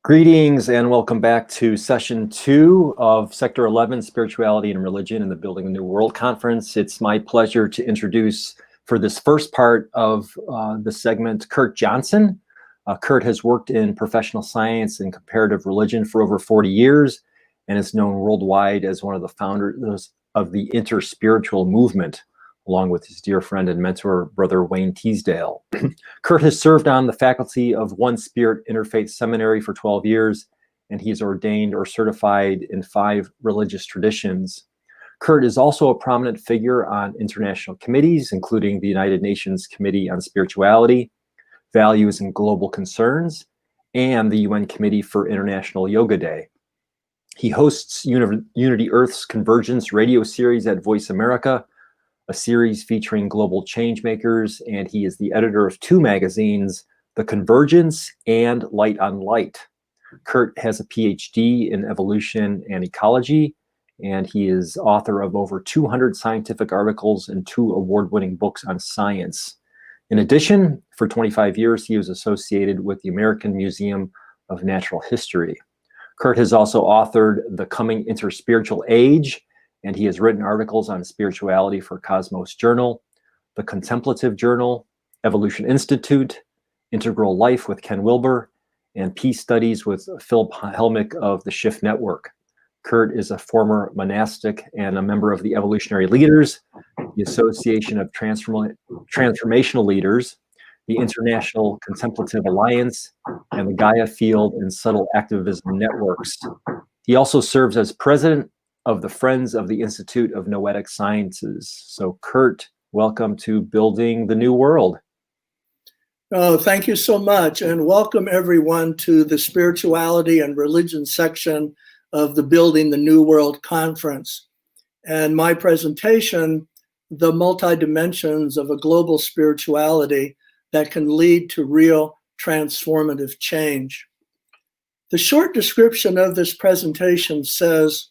Greetings and welcome back to session 2 of Sector 11, Spirituality and Religion in the Building a New World Conference. It's my pleasure to introduce for this first part of the segment, Kurt Johnson. Kurt has worked in professional science and comparative religion for over 40 years and is known worldwide as one of the founders of the interspiritual movement, along with his dear friend and mentor, Brother Wayne Teasdale. Kurt has served on the faculty of One Spirit Interfaith Seminary for 12 years, and he's ordained or certified in 5 religious traditions. Kurt is also a prominent figure on international committees, including the United Nations Committee on Spirituality, Values and Global Concerns, and the UN Committee for International Yoga Day. He hosts Unity Earth's Convergence radio series at Voice America, a series featuring global change makers, and he is the editor of 2 magazines, The Convergence and Light on Light. Kurt has a Ph.D. in evolution and ecology, and he is author of over 200 scientific articles and 2 award-winning books on science. In addition, for 25 years, he was associated with the American Museum of Natural History. Kurt has also authored The Coming Interspiritual Age, and he has written articles on spirituality for Cosmos Journal, the Contemplative Journal, Evolution Institute, Integral Life with Ken Wilber, and Peace Studies with Philip Helmick of the Shift Network. Kurt is a former monastic and a member of the Evolutionary Leaders, the Association of Transformational Leaders, the International Contemplative Alliance, and the Gaia Field and Subtle Activism Networks. He also serves as president of the Friends of the Institute of Noetic Sciences. So Kurt, welcome to Building the New World. Oh, thank you so much. And welcome everyone to the Spirituality and Religion section of the Building the New World Conference. And my presentation, The Multi-Dimensions of a Global Spirituality that Can Lead to Real Transformative Change. The short description of this presentation says,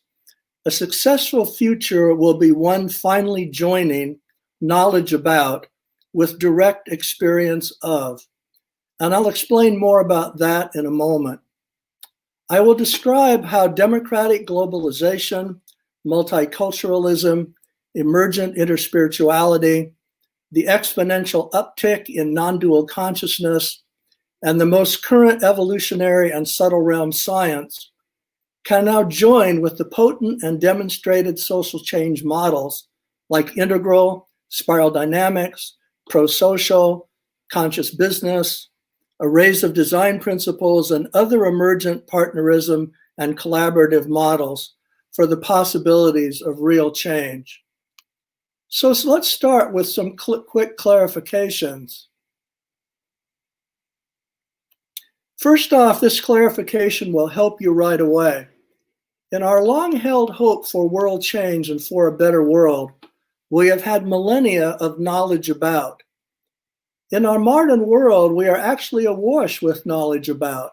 a successful future will be one finally joining knowledge about with direct experience of. And I'll explain more about that in a moment. I will describe how democratic globalization, multiculturalism, emergent interspirituality, the exponential uptick in nondual consciousness, and the most current evolutionary and subtle realm science can now join with the potent and demonstrated social change models like integral, spiral dynamics, prosocial, conscious business, arrays of design principles, and other emergent partnerism and collaborative models for the possibilities of real change. So let's start with some quick clarifications. First off, this clarification will help you right away. In our long-held hope for world change and for a better world, we have had millennia of knowledge about. In our modern world, we are actually awash with knowledge about.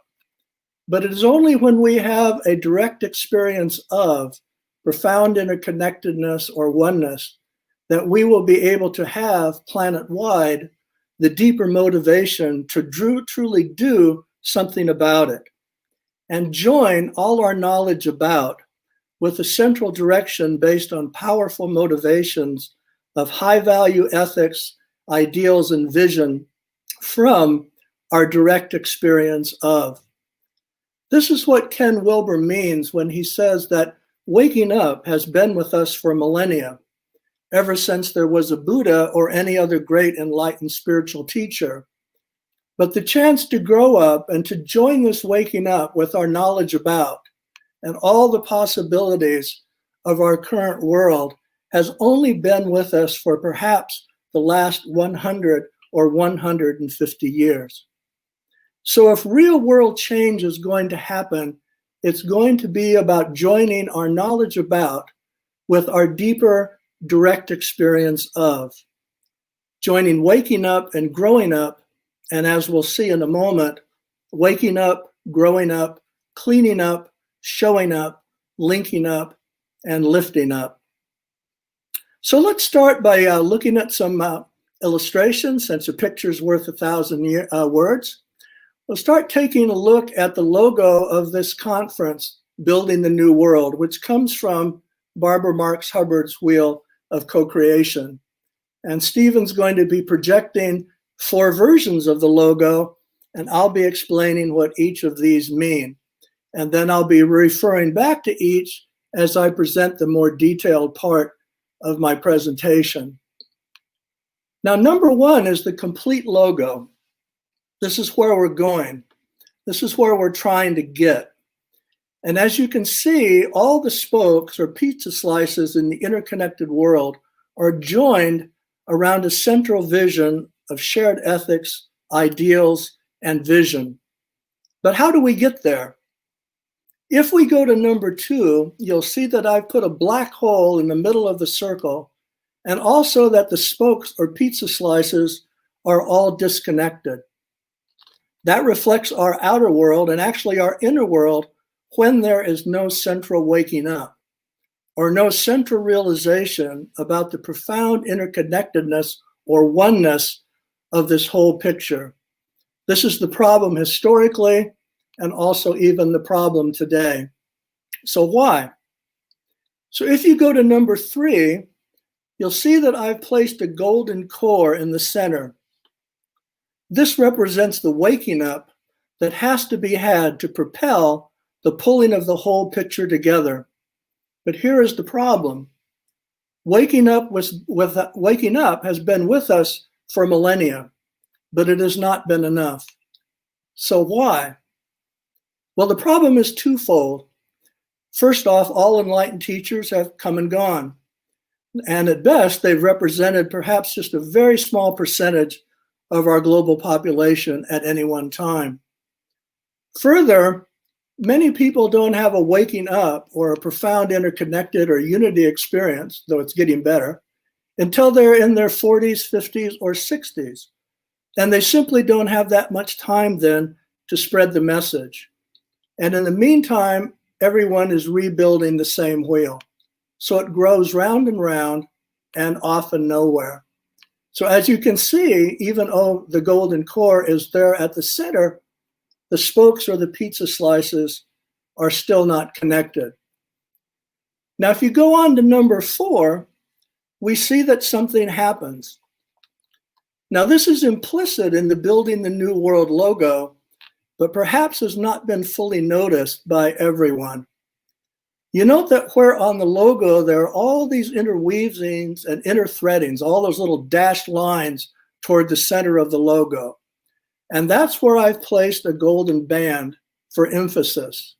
But it is only when we have a direct experience of profound interconnectedness or oneness that we will be able to have planet-wide the deeper motivation to truly do something about it, and join all our knowledge about with a central direction based on powerful motivations of high-value ethics, ideals, and vision from our direct experience of. This is what Ken Wilber means when he says that waking up has been with us for millennia, ever since there was a Buddha or any other great enlightened spiritual teacher. But the chance to grow up and to join this waking up with our knowledge about and all the possibilities of our current world has only been with us for perhaps the last 100 or 150 years. So if real world change is going to happen, it's going to be about joining our knowledge about with our deeper direct experience of, joining waking up and growing up. And as we'll see in a moment, waking up, growing up, cleaning up, showing up, linking up, and lifting up. So let's start by looking at some illustrations, since a picture's worth 1,000 words. We'll start taking a look at the logo of this conference, Building the New World, which comes from Barbara Marx Hubbard's Wheel of Co-Creation. And Stephen's going to be projecting 4 versions of the logo, and I'll be explaining what each of these mean. And then I'll be referring back to each as I present the more detailed part of my presentation. Now, number 1 is the complete logo. This is where we're going. This is where we're trying to get. And as you can see, all the spokes or pizza slices in the interconnected world are joined around a central vision of shared ethics, ideals, and vision. But how do we get there? If we go to number 2, you'll see that I've put a black hole in the middle of the circle, and also that the spokes or pizza slices are all disconnected. That reflects our outer world and actually our inner world when there is no central waking up or no central realization about the profound interconnectedness or oneness of this whole picture. This is the problem historically and also even the problem today. So why? So if you go to number 3, you'll see that I've placed a golden core in the center. This represents the waking up that has to be had to propel the pulling of the whole picture together. But here is the problem. Waking up has been with us for millennia, but it has not been enough. So why? Well, the problem is twofold. First off, all enlightened teachers have come and gone. And at best, they've represented perhaps just a very small percentage of our global population at any one time. Further, many people don't have a waking up or a profound interconnected or unity experience, though it's getting better, until they're in their 40s, 50s, or 60s. And they simply don't have that much time then to spread the message. And in the meantime, everyone is rebuilding the same wheel. So it grows round and round and often nowhere. So as you can see, even though the golden core is there at the center, the spokes or the pizza slices are still not connected. Now, if you go on to number 4, we see that something happens. Now, this is implicit in the Building the New World logo, but perhaps has not been fully noticed by everyone. You note that where on the logo there are all these interweavings and interthreadings, all those little dashed lines toward the center of the logo. And that's where I've placed a golden band for emphasis.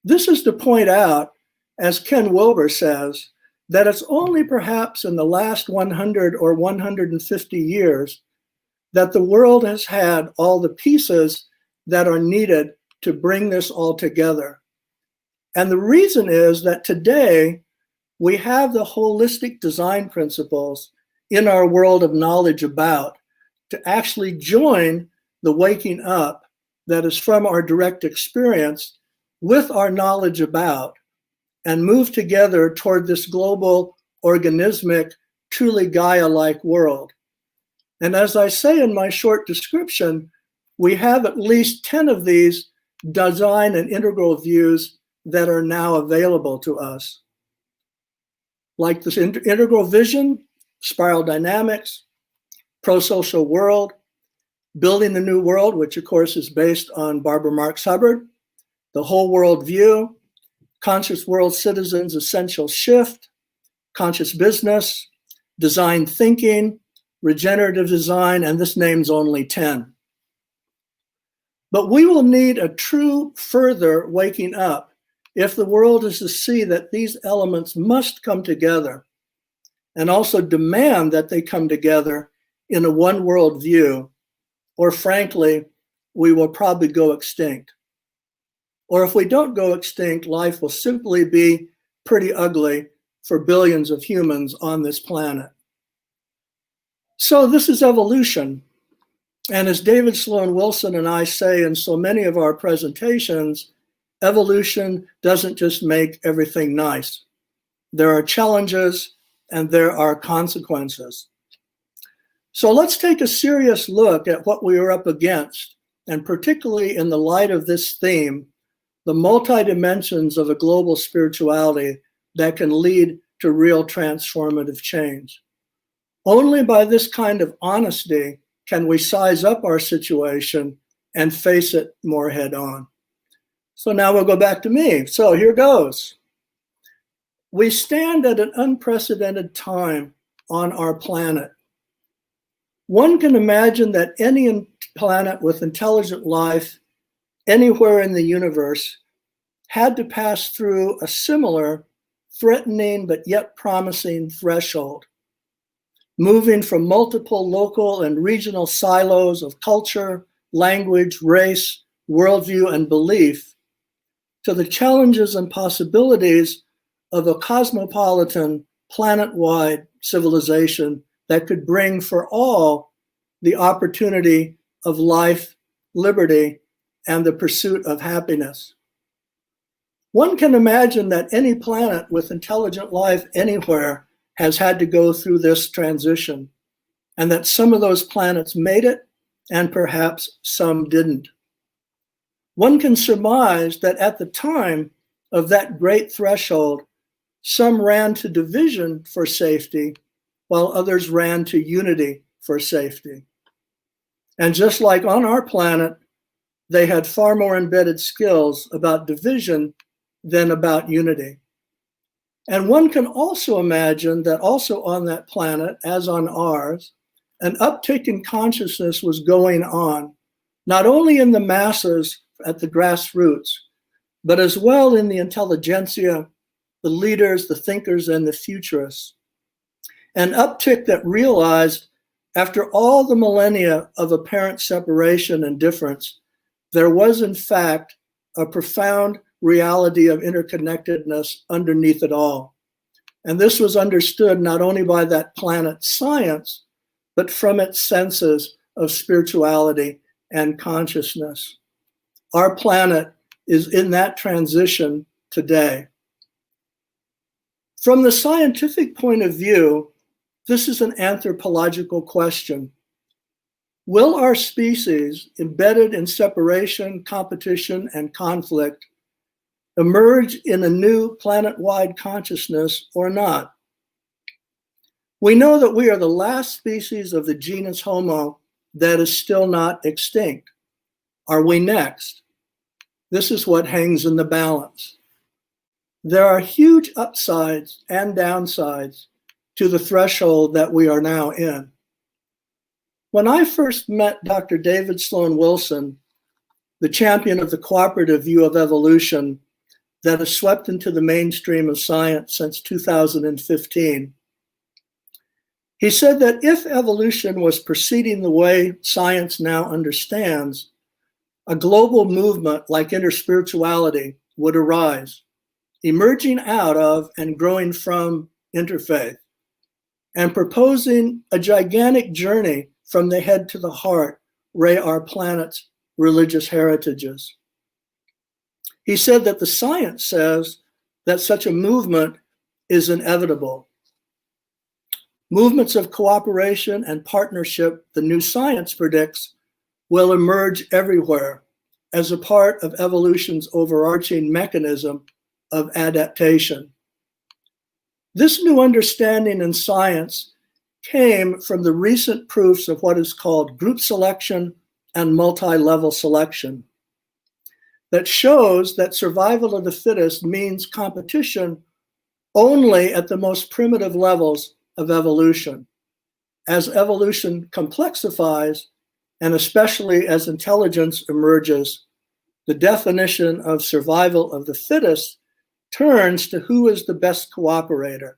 This is to point out, as Ken Wilber says, that it's only perhaps in the last 100 or 150 years that the world has had all the pieces that are needed to bring this all together. And the reason is that today we have the holistic design principles in our world of knowledge about to actually join the waking up that is from our direct experience with our knowledge about and move together toward this global, organismic, truly Gaia-like world. And as I say in my short description, we have at least 10 of these design and integral views that are now available to us. Like this integral vision, spiral dynamics, prosocial world, building the new world, which of course is based on Barbara Marx Hubbard, the whole world view, conscious world citizens essential shift, conscious business, design thinking, regenerative design, and this name's only 10. But we will need a true further waking up if the world is to see that these elements must come together and also demand that they come together in a one world view, or frankly, we will probably go extinct. Or if we don't go extinct, life will simply be pretty ugly for billions of humans on this planet. So this is evolution. And as David Sloan Wilson and I say in so many of our presentations, evolution doesn't just make everything nice. There are challenges and there are consequences. So let's take a serious look at what we are up against and particularly in the light of this theme, the multi-dimensions of a global spirituality that can lead to real transformative change. Only by this kind of honesty can we size up our situation and face it more head on. So now we'll go back to me. So here goes. We stand at an unprecedented time on our planet. One can imagine that any planet with intelligent life anywhere in the universe had to pass through a similar, threatening but yet promising threshold, moving from multiple local and regional silos of culture, language, race, worldview, and belief to the challenges and possibilities of a cosmopolitan, planet-wide civilization that could bring for all the opportunity of life, liberty, and the pursuit of happiness. One can imagine that any planet with intelligent life anywhere has had to go through this transition, and that some of those planets made it, and perhaps some didn't. One can surmise that at the time of that great threshold, some ran to division for safety, while others ran to unity for safety. And just like on our planet, they had far more embedded skills about division than about unity. And one can also imagine that also on that planet, as on ours, an uptick in consciousness was going on, not only in the masses at the grassroots, but as well in the intelligentsia, the leaders, the thinkers, and the futurists. An uptick that realized, after all the millennia of apparent separation and difference, there was in fact a profound reality of interconnectedness underneath it all. And this was understood not only by that planet's science, but from its senses of spirituality and consciousness. Our planet is in that transition today. From the scientific point of view, this is an anthropological question. Will our species, embedded in separation, competition, and conflict, emerge in a new planet-wide consciousness or not? We know that we are the last species of the genus Homo that is still not extinct. Are we next? This is what hangs in the balance. There are huge upsides and downsides to the threshold that we are now in. When I first met Dr. David Sloan Wilson, the champion of the cooperative view of evolution that has swept into the mainstream of science since 2015, he said that if evolution was proceeding the way science now understands, a global movement like interspirituality would arise, emerging out of and growing from interfaith, and proposing a gigantic journey from the head to the heart, our planet's religious heritages. He said that the science says that such a movement is inevitable. Movements of cooperation and partnership, the new science predicts, will emerge everywhere as a part of evolution's overarching mechanism of adaptation. This new understanding in science came from the recent proofs of what is called group selection and multi-level selection that shows that survival of the fittest means competition only at the most primitive levels of evolution. As evolution complexifies, and especially as intelligence emerges, the definition of survival of the fittest turns to who is the best cooperator,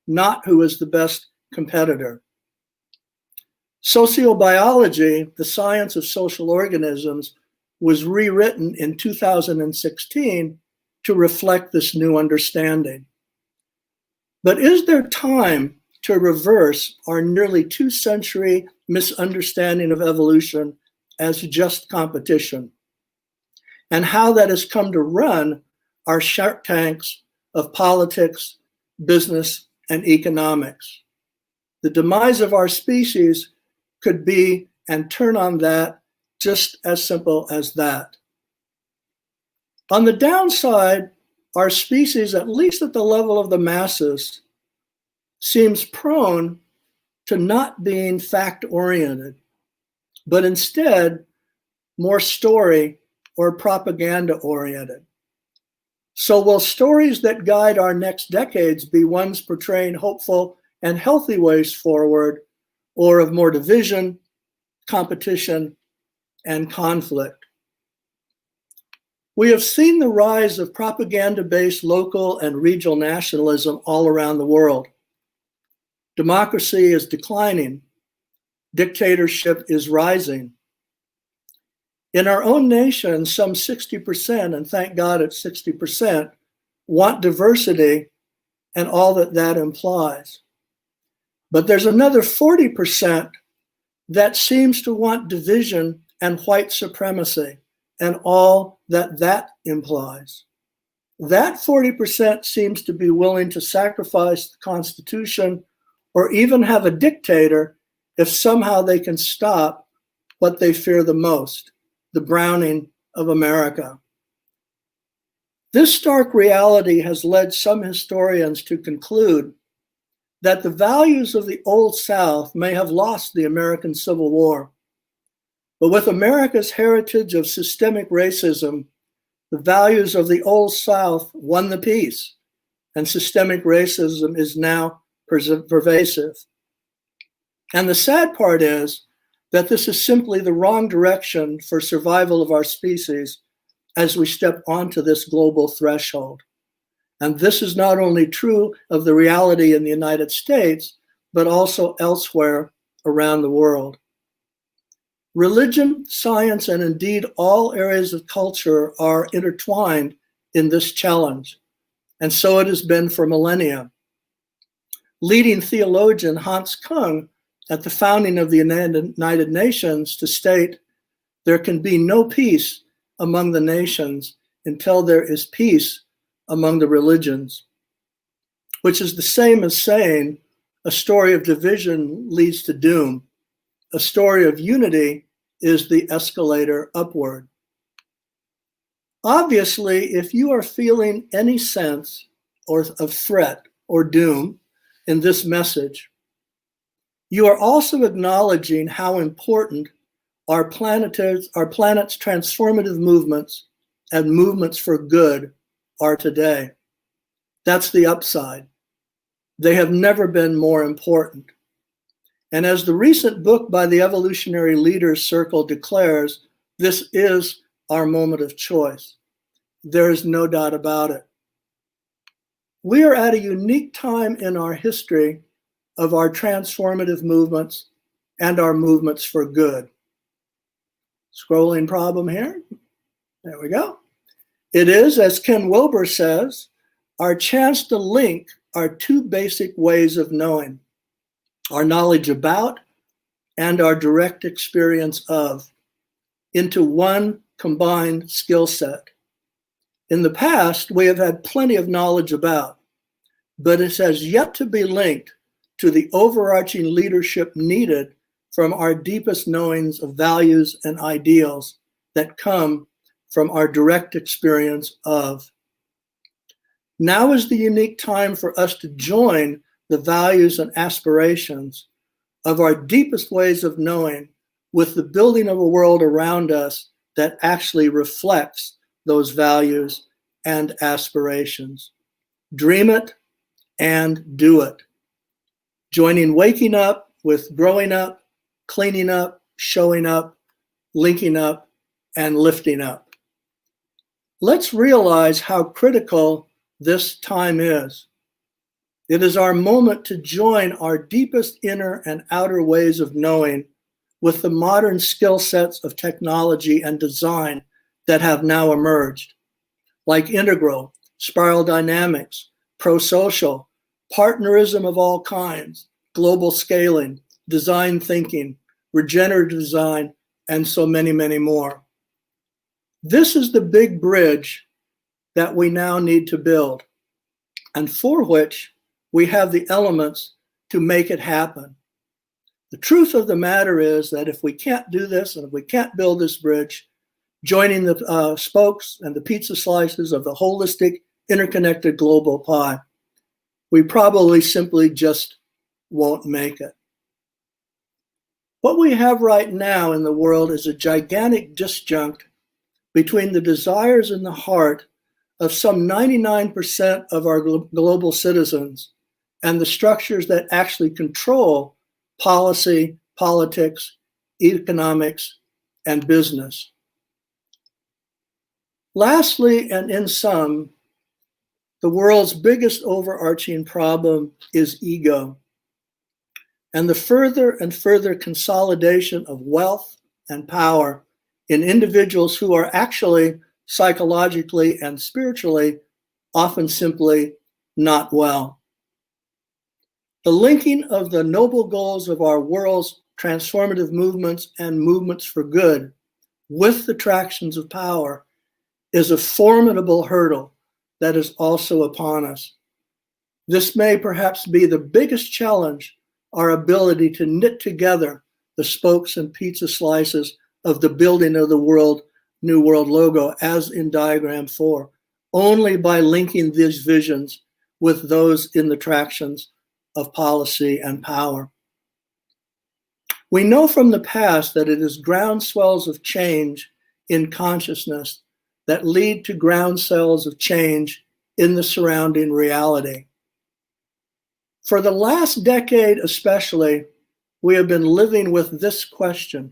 not who is the best competitor. Sociobiology, the science of social organisms, was rewritten in 2016 to reflect this new understanding. But is there time to reverse our nearly 2-century misunderstanding of evolution as just competition, and how that has come to run our shark tanks of politics, business, and economics? The demise of our species could be and turn on that Just as simple as that. On the downside, our species, at least at the level of the masses, seems prone to not being fact-oriented, but instead more story or propaganda-oriented. So will stories that guide our next decades be ones portraying hopeful and healthy ways forward, or of more division, competition, and conflict? We have seen the rise of propaganda-based local and regional nationalism all around the world. Democracy is declining. Dictatorship is rising. In our own nation, some 60%, and thank God it's 60%, want diversity and all that that implies. But there's another 40% that seems to want division and white supremacy and all that that implies. That 40% seems to be willing to sacrifice the Constitution or even have a dictator if somehow they can stop what they fear the most, the browning of America. This stark reality has led some historians to conclude that the values of the Old South may have lost the American Civil War. But with America's heritage of systemic racism, the values of the Old South won the peace, and systemic racism is now pervasive. And the sad part is that this is simply the wrong direction for survival of our species as we step onto this global threshold. And this is not only true of the reality in the United States, but also elsewhere around the world. Religion, science, and indeed all areas of culture are intertwined in this challenge. And so it has been for millennia. Leading theologian Hans Kung at the founding of the United Nations to state, there can be no peace among the nations until there is peace among the religions, which is the same as saying a story of division leads to doom. A story of unity is the escalator upward. Obviously, if you are feeling any sense of threat or doom in this message, you are also acknowledging how important our planet's transformative movements and movements for good are today. That's the upside. They have never been more important. And as the recent book by the Evolutionary Leaders Circle declares, this is our moment of choice. There is no doubt about it. We are at a unique time in our history of our transformative movements and our movements for good. Scrolling problem here. There we go. It is, as Ken Wilber says, our chance to link our two basic ways of knowing, our knowledge about and our direct experience of, into one combined skill set. In the past, we have had plenty of knowledge about, but it has yet to be linked to the overarching leadership needed from our deepest knowings of values and ideals that come from our direct experience of. Now is the unique time for us to join the values and aspirations of our deepest ways of knowing with the building of a world around us that actually reflects those values and aspirations. Dream it and do it. Joining waking up with growing up, cleaning up, showing up, linking up, and lifting up. Let's realize how critical this time is. It is our moment to join our deepest inner and outer ways of knowing with the modern skill sets of technology and design that have now emerged, like integral, spiral dynamics, prosocial, partnerism of all kinds, global scaling, design thinking, regenerative design, and so many, many more. This is the big bridge that we now need to build, and for which we have the elements to make it happen. The truth of the matter is that if we can't do this, and if we can't build this bridge, joining the spokes and the pizza slices of the holistic, interconnected global pie, we probably simply just won't make it. What we have right now in the world is a gigantic disjunct between the desires in the heart of some 99% of our global citizens and the structures that actually control policy, politics, economics, and business. Lastly, and in sum, the world's biggest overarching problem is ego, and the further and further consolidation of wealth and power in individuals who are actually psychologically and spiritually often simply not well. The linking of the noble goals of our world's transformative movements and movements for good with the attractions of power is a formidable hurdle that is also upon us. This may perhaps be the biggest challenge, our ability to knit together the spokes and pizza slices of the building of the New World logo, as in diagram 4, only by linking these visions with those in the attractions of policy and power. We know from the past that it is groundswells of change in consciousness that lead to groundswells of change in the surrounding reality. For the last decade especially, we have been living with this question: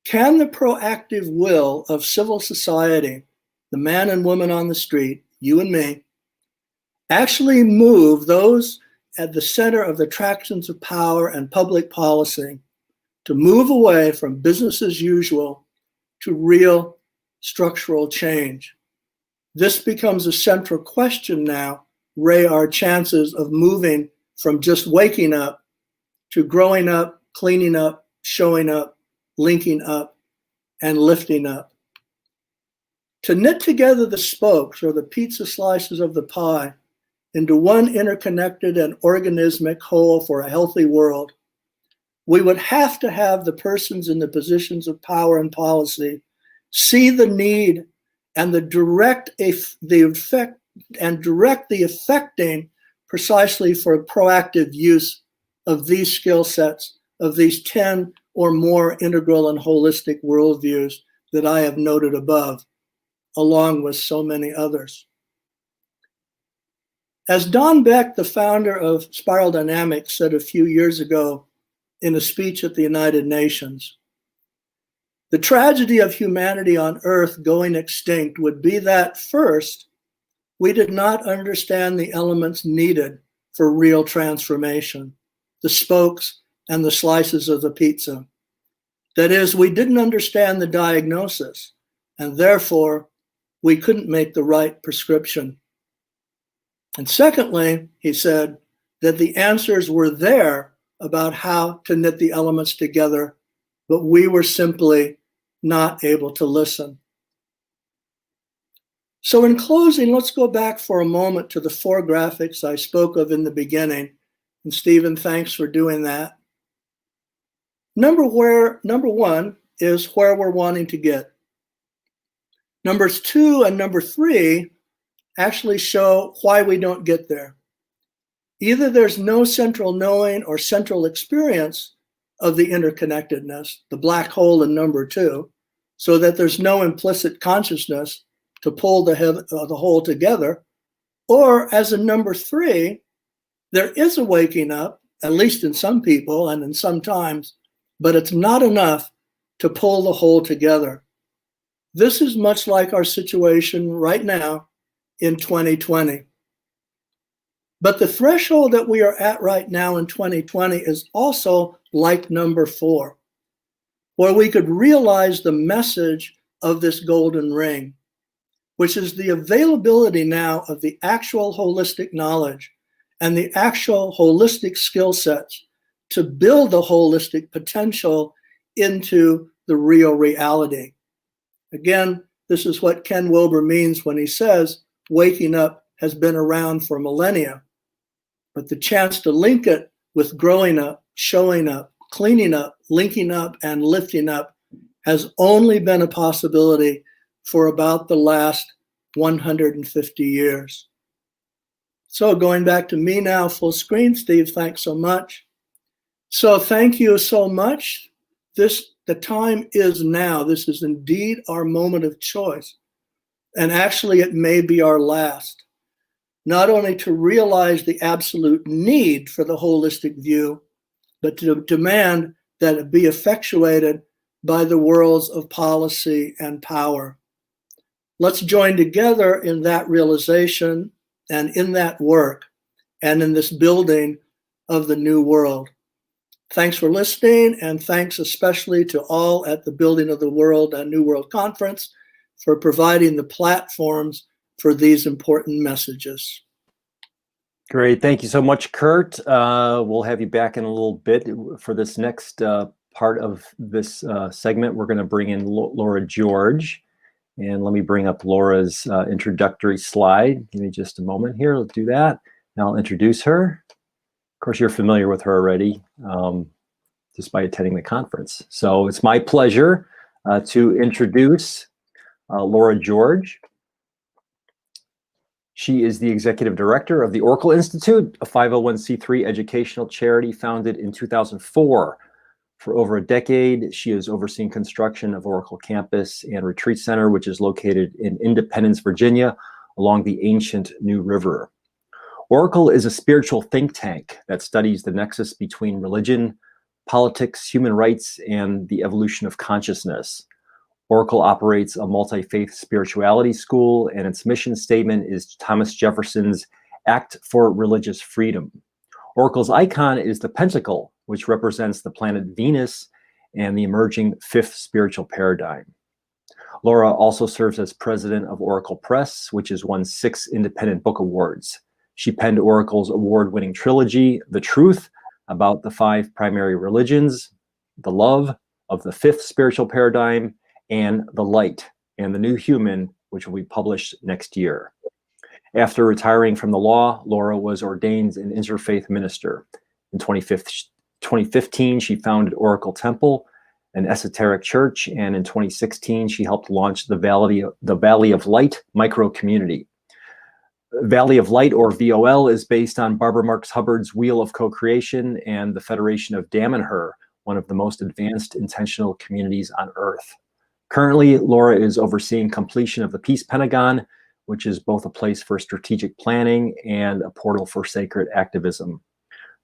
can the proactive will of civil society, the man and woman on the street, you and me, actually move those at the center of the attractions of power and public policy to move away from business as usual to real structural change? This becomes a central question now, Ray, our chances of moving from just waking up to growing up, cleaning up, showing up, linking up, and lifting up. To knit together the spokes or the pizza slices of the pie into one interconnected and organismic whole for a healthy world, we would have to have the persons in the positions of power and policy see the need and direct the effecting precisely for proactive use of these skill sets, of these 10 or more integral and holistic worldviews that I have noted above, along with so many others. As Don Beck, the founder of Spiral Dynamics, said a few years ago in a speech at the United Nations, the tragedy of humanity on Earth going extinct would be that, first, we did not understand the elements needed for real transformation, the spokes and the slices of the pizza. That is, we didn't understand the diagnosis, and therefore we couldn't make the right prescription. And secondly, he said that the answers were there about how to knit the elements together, but we were simply not able to listen. So in closing, let's go back for a moment to the 4 graphics I spoke of in the beginning. And Stephen, thanks for doing that. Number 1 is where we're wanting to get. Numbers 2 and number 3 actually show why we don't get there. Either there's no central knowing or central experience of the interconnectedness, the black hole in number 2, so that there's no implicit consciousness to pull the whole together. Or as in number 3, there is a waking up, at least in some people and in some times, but it's not enough to pull the whole together. This is much like our situation right now in 2020. But the threshold that we are at right now in 2020 is also like number 4, where we could realize the message of this golden ring, which is the availability now of the actual holistic knowledge and the actual holistic skill sets to build the holistic potential into the real reality. Again, this is what Ken Wilber means when he says waking up has been around for millennia, but the chance to link it with growing up, showing up, cleaning up, linking up, and lifting up has only been a possibility for about the last 150 years. So going back to me now, full screen, Steve, thanks so much. So thank you so much. The time is now. This is indeed our moment of choice. And actually, it may be our last. Not only to realize the absolute need for the holistic view, but to demand that it be effectuated by the worlds of policy and power. Let's join together in that realization and in that work and in this building of the new world. Thanks for listening, and thanks especially to all at the Building of the World and New World Conference for providing the platforms for these important messages. Great. Thank you so much, Kurt. We'll have you back in a little bit for this next part of this segment. We're going to bring in Laura George. And let me bring up Laura's introductory slide. Give me just a moment here. Let's do that. Now I'll introduce her. Of course, you're familiar with her already just by attending the conference. So it's my pleasure to introduce Laura George. She is the executive director of the Oracle Institute, a 501c3 educational charity founded in 2004. For over a decade, she has overseen construction of Oracle Campus and Retreat Center, which is located in Independence, Virginia, along the ancient New River. Oracle is a spiritual think tank that studies the nexus between religion, politics, human rights, and the evolution of consciousness. Oracle operates a multi-faith spirituality school, and its mission statement is Thomas Jefferson's Act for Religious Freedom. Oracle's icon is the pentacle, which represents the planet Venus and the emerging fifth spiritual paradigm. Laura also serves as president of Oracle Press, which has won 6 independent book awards. She penned Oracle's award-winning trilogy, The Truth, about the 5 primary religions, The Love of the fifth spiritual paradigm, and The Light and the New Human, which will be published next year. After retiring from the law, Laura was ordained an interfaith minister. In 2015, she founded Oracle Temple, an esoteric church, and in 2016, she helped launch the Valley of Light micro-community. Valley of Light, or VOL, is based on Barbara Marx Hubbard's Wheel of Co-Creation and the Federation of Damanhur, one of the most advanced intentional communities on Earth. Currently, Laura is overseeing completion of the Peace Pentagon, which is both a place for strategic planning and a portal for sacred activism.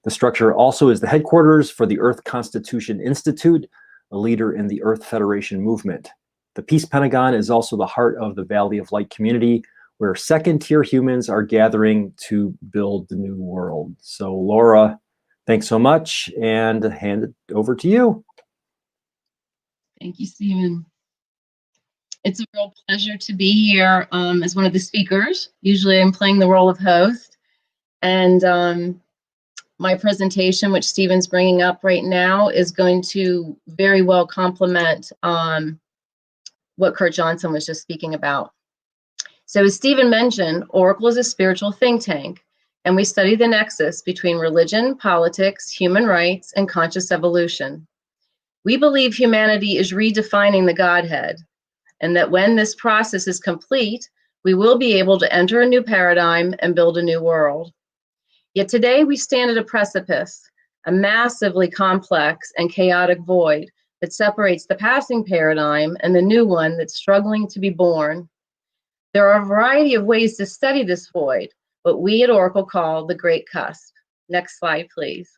The structure also is the headquarters for the Earth Constitution Institute, a leader in the Earth Federation movement. The Peace Pentagon is also the heart of the Valley of Light community, where second-tier humans are gathering to build the new world. So Laura, thanks so much, and hand it over to you. Thank you, Stephen. It's a real pleasure to be here as one of the speakers. Usually I'm playing the role of host. And my presentation, which Stephen's bringing up right now, is going to very well complement what Kurt Johnson was just speaking about. So as Stephen mentioned, Oracle is a spiritual think tank, and we study the nexus between religion, politics, human rights, and conscious evolution. We believe humanity is redefining the Godhead, and that when this process is complete, we will be able to enter a new paradigm and build a new world. Yet today we stand at a precipice, a massively complex and chaotic void that separates the passing paradigm and the new one that's struggling to be born. There are a variety of ways to study this void, what we at Oracle call the Great Cusp. Next slide, please.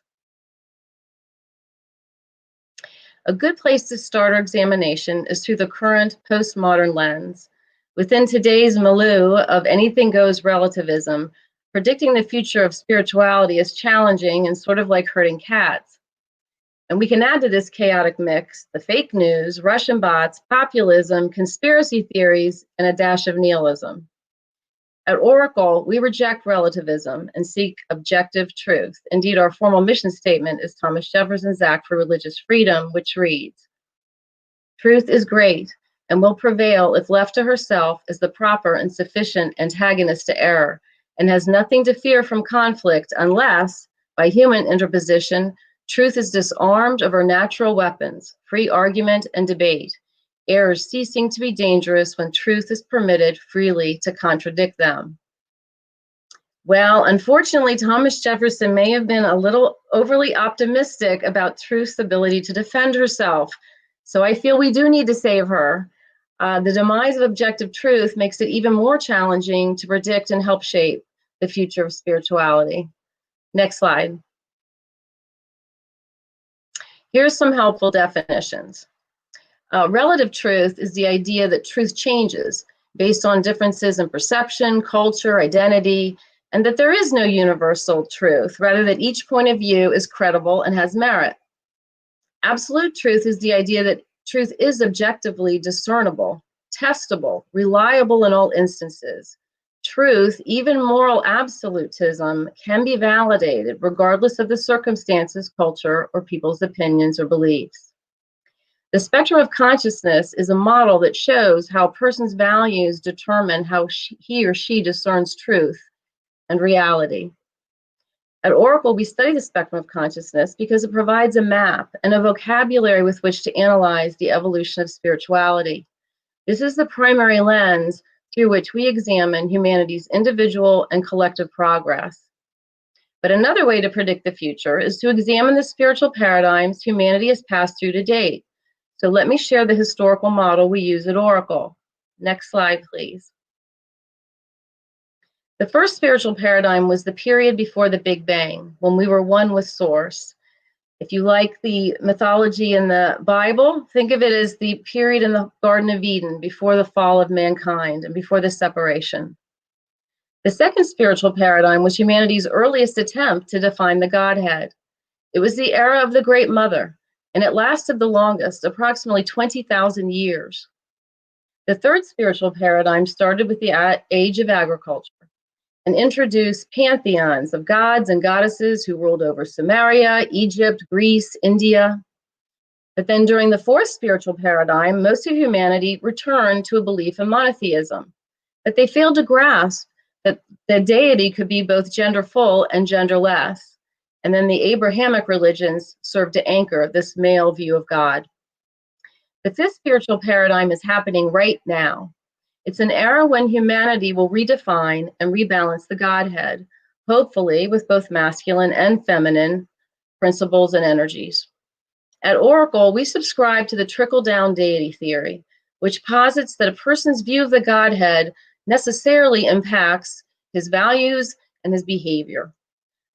A good place to start our examination is through the current postmodern lens. Within today's milieu of anything goes relativism, predicting the future of spirituality is challenging and sort of like herding cats. And we can add to this chaotic mix the fake news, Russian bots, populism, conspiracy theories, and a dash of nihilism. At Oracle, we reject relativism and seek objective truth. Indeed, our formal mission statement is Thomas Jefferson's Act for Religious Freedom, which reads, "Truth is great and will prevail if left to herself as the proper and sufficient antagonist to error, and has nothing to fear from conflict unless, By human interposition, truth is disarmed of her natural weapons, free argument and debate, errors ceasing to be dangerous when truth is permitted freely to contradict them. Well, unfortunately, Thomas Jefferson may have been a little overly optimistic about truth's ability to defend herself. So I feel we do need to save her. The demise of objective truth makes it even more challenging to predict and help shape the future of spirituality. Next slide. Here's some helpful definitions. Relative truth is the idea that truth changes based on differences in perception, culture, identity, and that there is no universal truth, rather that each point of view is credible and has merit. Absolute truth is the idea that truth is objectively discernible, testable, reliable in all instances. Truth, even moral absolutism, can be validated regardless of the circumstances, culture, or people's opinions or beliefs. The spectrum of consciousness is a model that shows how a person's values determine how he or she discerns truth and reality. At Oracle, we study the spectrum of consciousness because it provides a map and a vocabulary with which to analyze the evolution of spirituality. This is the primary lens through which we examine humanity's individual and collective progress. But another way to predict the future is to examine the spiritual paradigms humanity has passed through to date. So let me share the historical model we use at Oracle. Next slide, please. The first spiritual paradigm was the period before the Big Bang, when we were one with Source. If you like the mythology in the Bible, think of it as the period in the Garden of Eden before the fall of mankind and before the separation. The second spiritual paradigm was humanity's earliest attempt to define the Godhead. It was the era of the Great Mother, and it lasted the longest, approximately 20,000 years. The third spiritual paradigm started with the age of agriculture and introduced pantheons of gods and goddesses who ruled over Sumeria, Egypt, Greece, India. But then during the fourth spiritual paradigm, most of humanity returned to a belief in monotheism, but they failed to grasp that the deity could be both genderful and genderless. And then the Abrahamic religions served to anchor this male view of God. The fifth spiritual paradigm is happening right now. It's an era when humanity will redefine and rebalance the Godhead, hopefully with both masculine and feminine principles and energies. At Oracle, we subscribe to the Trickle-Down Deity theory, which posits that a person's view of the Godhead necessarily impacts his values and his behavior.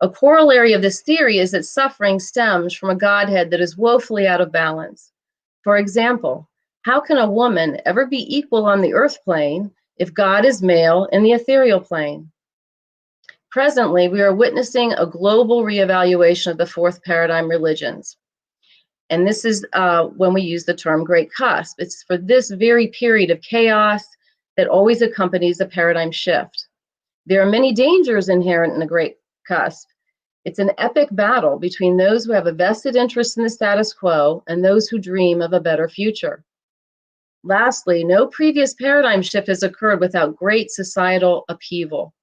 A corollary of this theory is that suffering stems from a Godhead that is woefully out of balance. For example, how can a woman ever be equal on the earth plane if God is male in the ethereal plane? Presently, we are witnessing a global reevaluation of the fourth paradigm religions. And this is when we use the term Great Cusp. It's for this very period of chaos that always accompanies a paradigm shift. There are many dangers inherent in the Great Cusp. It's an epic battle between those who have a vested interest in the status quo and those who dream of a better future. Lastly, no previous paradigm shift has occurred without great societal upheaval.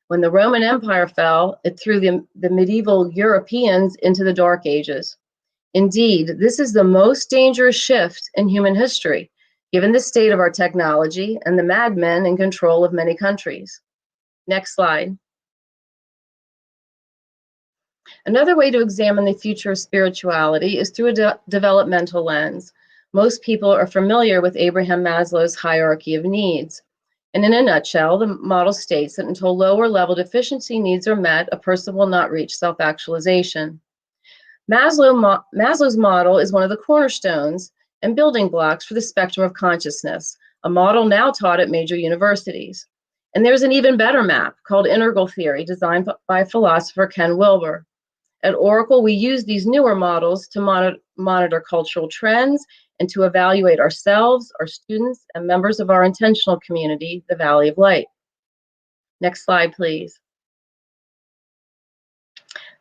When the Roman Empire fell, it threw the medieval Europeans into the Dark Ages. Indeed, this is the most dangerous shift in human history, given the state of our technology and the madmen in control of many countries. Next slide. Another way to examine the future of spirituality is through a developmental lens. Most people are familiar with Abraham Maslow's hierarchy of needs. And in a nutshell, the model states that until lower level deficiency needs are met, a person will not reach self-actualization. Maslow's model is one of the cornerstones and building blocks for the spectrum of consciousness, a model now taught at major universities. And there's an even better map called integral theory, designed by philosopher Ken Wilber. At Oracle, we use these newer models to monitor cultural trends and to evaluate ourselves, our students, and members of our intentional community, the Valley of Light. Next slide, please.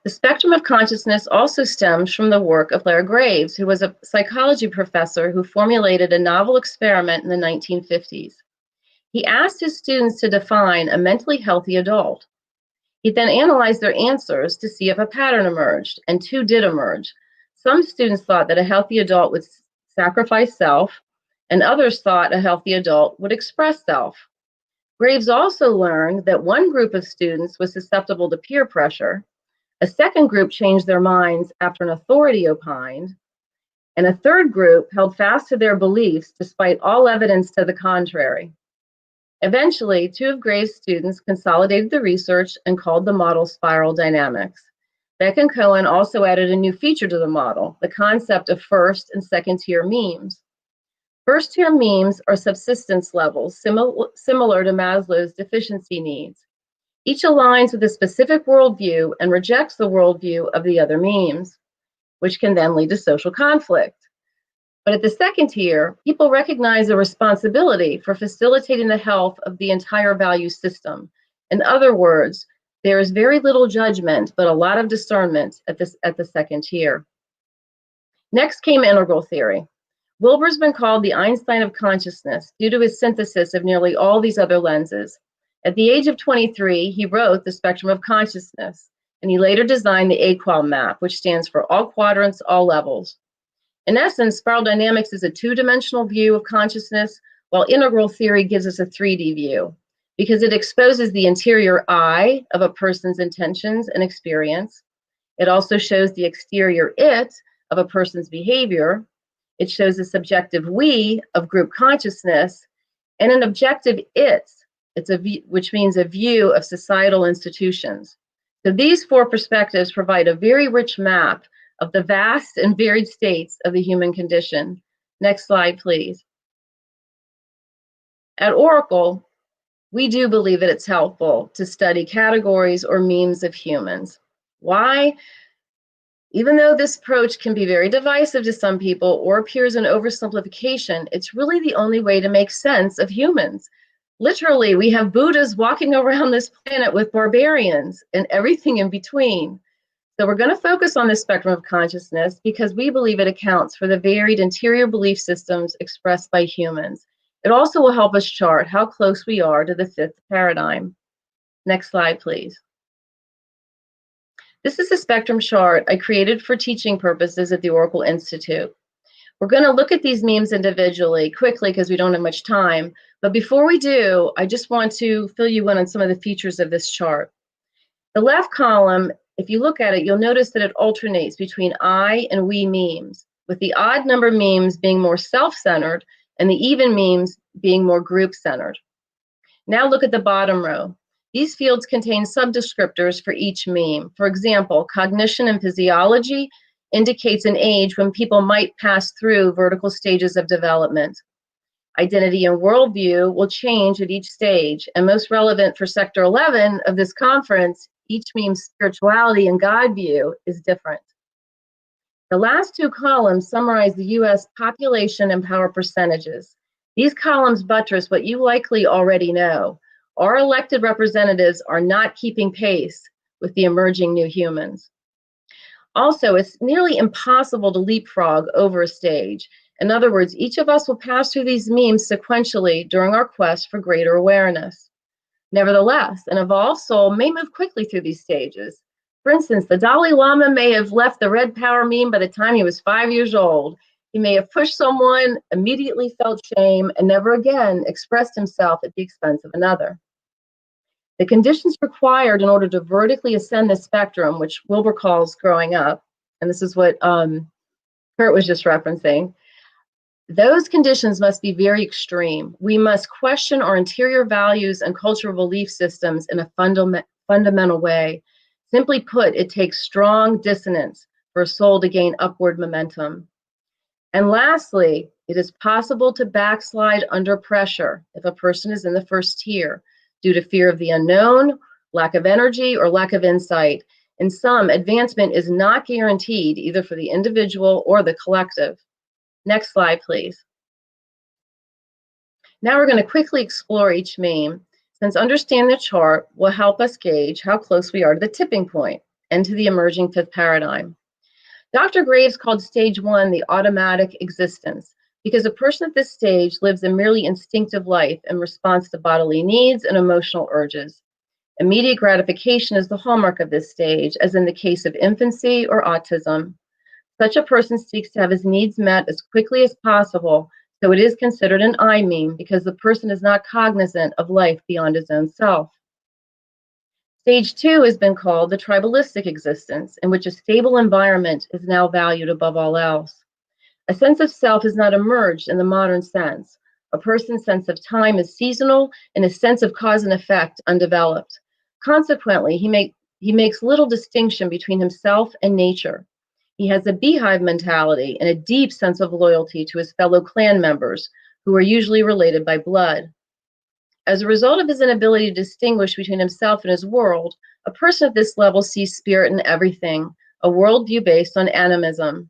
The spectrum of consciousness also stems from the work of Larry Graves, who was a psychology professor who formulated a novel experiment in the 1950s. He asked his students to define a mentally healthy adult. He then analyzed their answers to see if a pattern emerged, and two did emerge. Some students thought that a healthy adult would sacrifice self, and others thought a healthy adult would express self. Graves also learned that one group of students was susceptible to peer pressure, a second group changed their minds after an authority opined, and a third group held fast to their beliefs despite all evidence to the contrary. Eventually, two of Graves' students consolidated the research and called the model spiral dynamics. Beck and Cohen also added a new feature to the model, the concept of first and second tier memes. First tier memes are subsistence levels, similar to Maslow's deficiency needs. Each aligns with a specific worldview and rejects the worldview of the other memes, which can then lead to social conflict. But at the second tier, people recognize a responsibility for facilitating the health of the entire value system. In other words, there is very little judgment, but a lot of discernment at the second tier. Next came integral theory. Wilber's been called the Einstein of consciousness due to his synthesis of nearly all these other lenses. At the age of 23, he wrote The Spectrum of Consciousness, and he later designed the epochal map, which stands for all quadrants, all levels. In essence, spiral dynamics is a two-dimensional view of consciousness, while integral theory gives us a 3D view, because it exposes the interior I of a person's intentions and experience. It also shows the exterior it of a person's behavior. It shows a subjective we of group consciousness, and an objective it, which means a view of societal institutions. So these four perspectives provide a very rich map of the vast and varied states of the human condition. Next slide, please. At Oracle, we do believe that it's helpful to study categories or memes of humans. Why? Even though this approach can be very divisive to some people or appears an oversimplification, it's really the only way to make sense of humans. Literally, we have Buddhas walking around this planet with barbarians and everything in between. So we're going to focus on this spectrum of consciousness because we believe it accounts for the varied interior belief systems expressed by humans. It also will help us chart how close we are to the fifth paradigm. Next slide, please. This is a spectrum chart I created for teaching purposes at the Oracle Institute. We're going to look at these memes individually quickly because we don't have much time. But before we do, I just want to fill you in on some of the features of this chart. The left column, if you look at it, you'll notice that it alternates between I and we memes, with the odd number memes being more self-centered and the even memes being more group-centered. Now look at the bottom row. These fields contain subdescriptors for each meme. For example, cognition and physiology indicates an age when people might pass through vertical stages of development. Identity and worldview will change at each stage, and most relevant for Sector 11 of this conference, each meme's spirituality and God view is different. The last two columns summarize the U.S. population and power percentages. These columns buttress what you likely already know. Our elected representatives are not keeping pace with the emerging new humans. Also, it's nearly impossible to leapfrog over a stage. In other words, each of us will pass through these memes sequentially during our quest for greater awareness. Nevertheless, an evolved soul may move quickly through these stages. For instance, the Dalai Lama may have left the red power meme by the time he was 5 years old. He may have pushed someone, immediately felt shame, and never again expressed himself at the expense of another. The conditions required in order to vertically ascend the spectrum, which Wilber calls growing up, and this is what Kurt was just referencing, those conditions must be very extreme. We must question our interior values and cultural belief systems in a fundamental way. Simply put, it takes strong dissonance for a soul to gain upward momentum. And lastly, it is possible to backslide under pressure if a person is in the first tier due to fear of the unknown, lack of energy, or lack of insight. In some, advancement is not guaranteed either for the individual or the collective. Next slide, please. Now we're going to quickly explore each meme, since understanding the chart will help us gauge how close we are to the tipping point and to the emerging fifth paradigm. Dr. Graves called stage 1 the automatic existence, because a person at this stage lives a merely instinctive life in response to bodily needs and emotional urges. Immediate gratification is the hallmark of this stage, as in the case of infancy or autism. Such a person seeks to have his needs met as quickly as possible, so it is considered an I meme because the person is not cognizant of life beyond his own self. Stage 2 has been called the tribalistic existence, in which a stable environment is now valued above all else. A sense of self has not emerged in the modern sense. A person's sense of time is seasonal and his sense of cause and effect undeveloped. Consequently, he makes little distinction between himself and nature. He has a beehive mentality and a deep sense of loyalty to his fellow clan members, who are usually related by blood. As a result of his inability to distinguish between himself and his world, a person at this level sees spirit in everything, a worldview based on animism.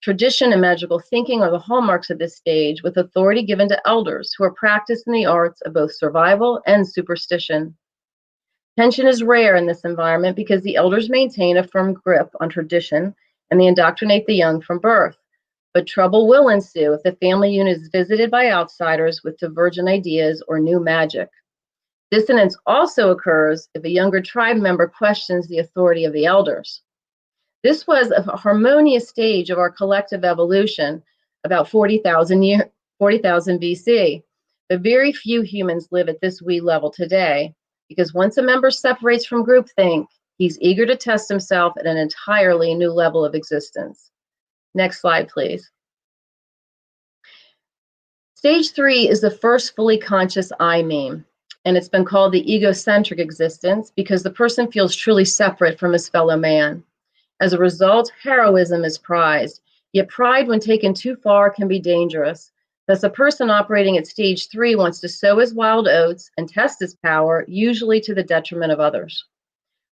Tradition and magical thinking are the hallmarks of this stage, with authority given to elders who are practiced in the arts of both survival and superstition. Tension is rare in this environment because the elders maintain a firm grip on tradition and they indoctrinate the young from birth. But trouble will ensue if the family unit is visited by outsiders with divergent ideas or new magic. Dissonance also occurs if a younger tribe member questions the authority of the elders. This was a harmonious stage of our collective evolution about 40,000 BC. But very few humans live at this wee level today, because once a member separates from groupthink, he's eager to test himself at an entirely new level of existence. Next slide, please. Stage 3 is the first fully conscious I meme, and it's been called the egocentric existence because the person feels truly separate from his fellow man. As a result, heroism is prized, yet pride when taken too far can be dangerous. Thus, a person operating at stage 3 wants to sow his wild oats and test his power, usually to the detriment of others.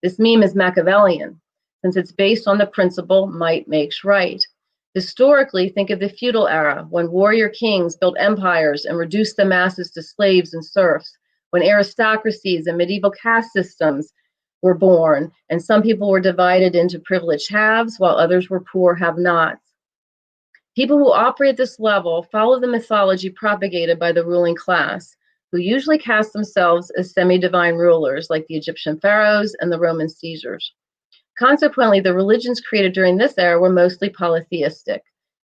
This meme is Machiavellian, since it's based on the principle might makes right. Historically, think of the feudal era, when warrior kings built empires and reduced the masses to slaves and serfs, when aristocracies and medieval caste systems were born, and some people were divided into privileged haves while others were poor have-nots. People who operate at this level follow the mythology propagated by the ruling class, who usually cast themselves as semi-divine rulers like the Egyptian pharaohs and the Roman Caesars. Consequently, the religions created during this era were mostly polytheistic,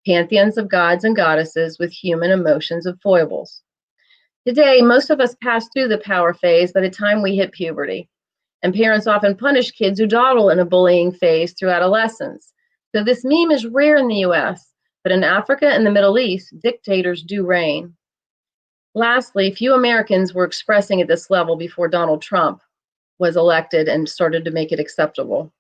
pantheons of gods and goddesses with human emotions and foibles. Today, most of us pass through the power phase by the time we hit puberty, and parents often punish kids who dawdle in a bullying phase through adolescence. So this meme is rare in the US, but in Africa and the Middle East, dictators do reign. Lastly, few Americans were expressing at this level before Donald Trump was elected and started to make it acceptable.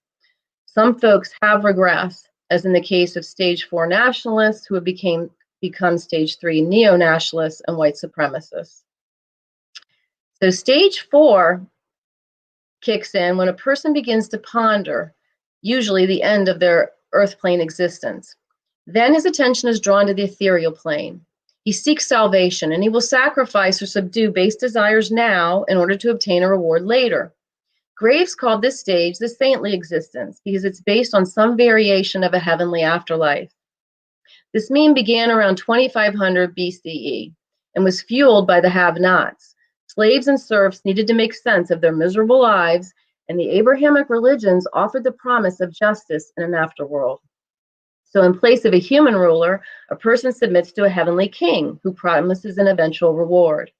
Some folks have regressed, as in the case of stage 4 nationalists who have become stage 3 neo-nationalists and white supremacists. So stage 4 kicks in when a person begins to ponder, usually the end of their earth plane existence. Then his attention is drawn to the ethereal plane. He seeks salvation, and he will sacrifice or subdue base desires now in order to obtain a reward later. Graves called this stage the saintly existence because it's based on some variation of a heavenly afterlife. This meme began around 2500 BCE and was fueled by the have-nots. Slaves and serfs needed to make sense of their miserable lives, and the Abrahamic religions offered the promise of justice in an afterworld. So in place of a human ruler, a person submits to a heavenly king who promises an eventual reward.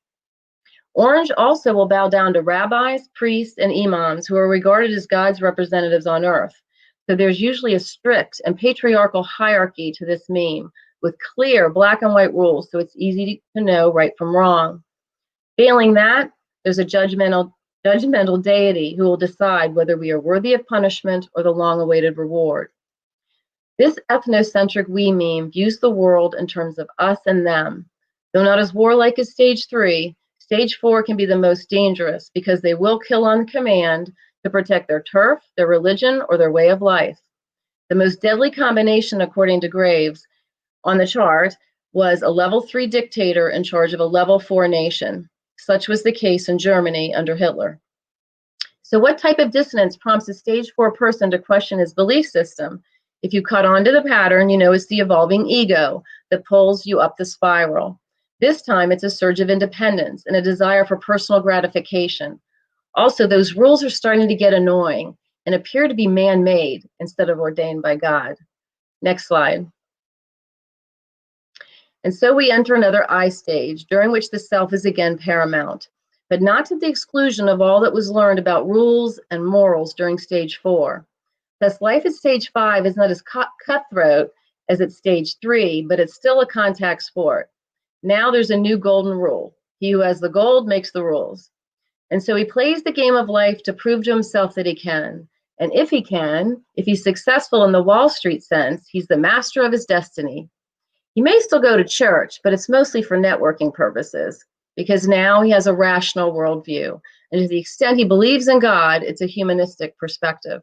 Orange also will bow down to rabbis, priests, and imams who are regarded as God's representatives on earth. So there's usually a strict and patriarchal hierarchy to this meme with clear black and white rules, so it's easy to know right from wrong. Failing that, there's a judgmental deity who will decide whether we are worthy of punishment or the long-awaited reward. This ethnocentric we meme views the world in terms of us and them. Though not as warlike as stage 3, stage 4 can be the most dangerous because they will kill on command to protect their turf, their religion, or their way of life. The most deadly combination, according to Graves, on the chart was a level 3 dictator in charge of a level 4 nation. Such was the case in Germany under Hitler. So what type of dissonance prompts a stage 4 person to question his belief system? If you cut onto the pattern, you know it's the evolving ego that pulls you up the spiral. This time, it's a surge of independence and a desire for personal gratification. Also, those rules are starting to get annoying and appear to be man-made instead of ordained by God. Next slide. And so we enter another I stage, during which the self is again paramount, but not to the exclusion of all that was learned about rules and morals during stage 4. Thus, life at stage 5 is not as cutthroat as at stage 3, but it's still a contact sport. Now there's a new golden rule. He who has the gold makes the rules. And so he plays the game of life to prove to himself that he can. And if he can, if he's successful in the Wall Street sense, he's the master of his destiny. He may still go to church, but it's mostly for networking purposes, because now he has a rational worldview. And to the extent he believes in God, it's a humanistic perspective.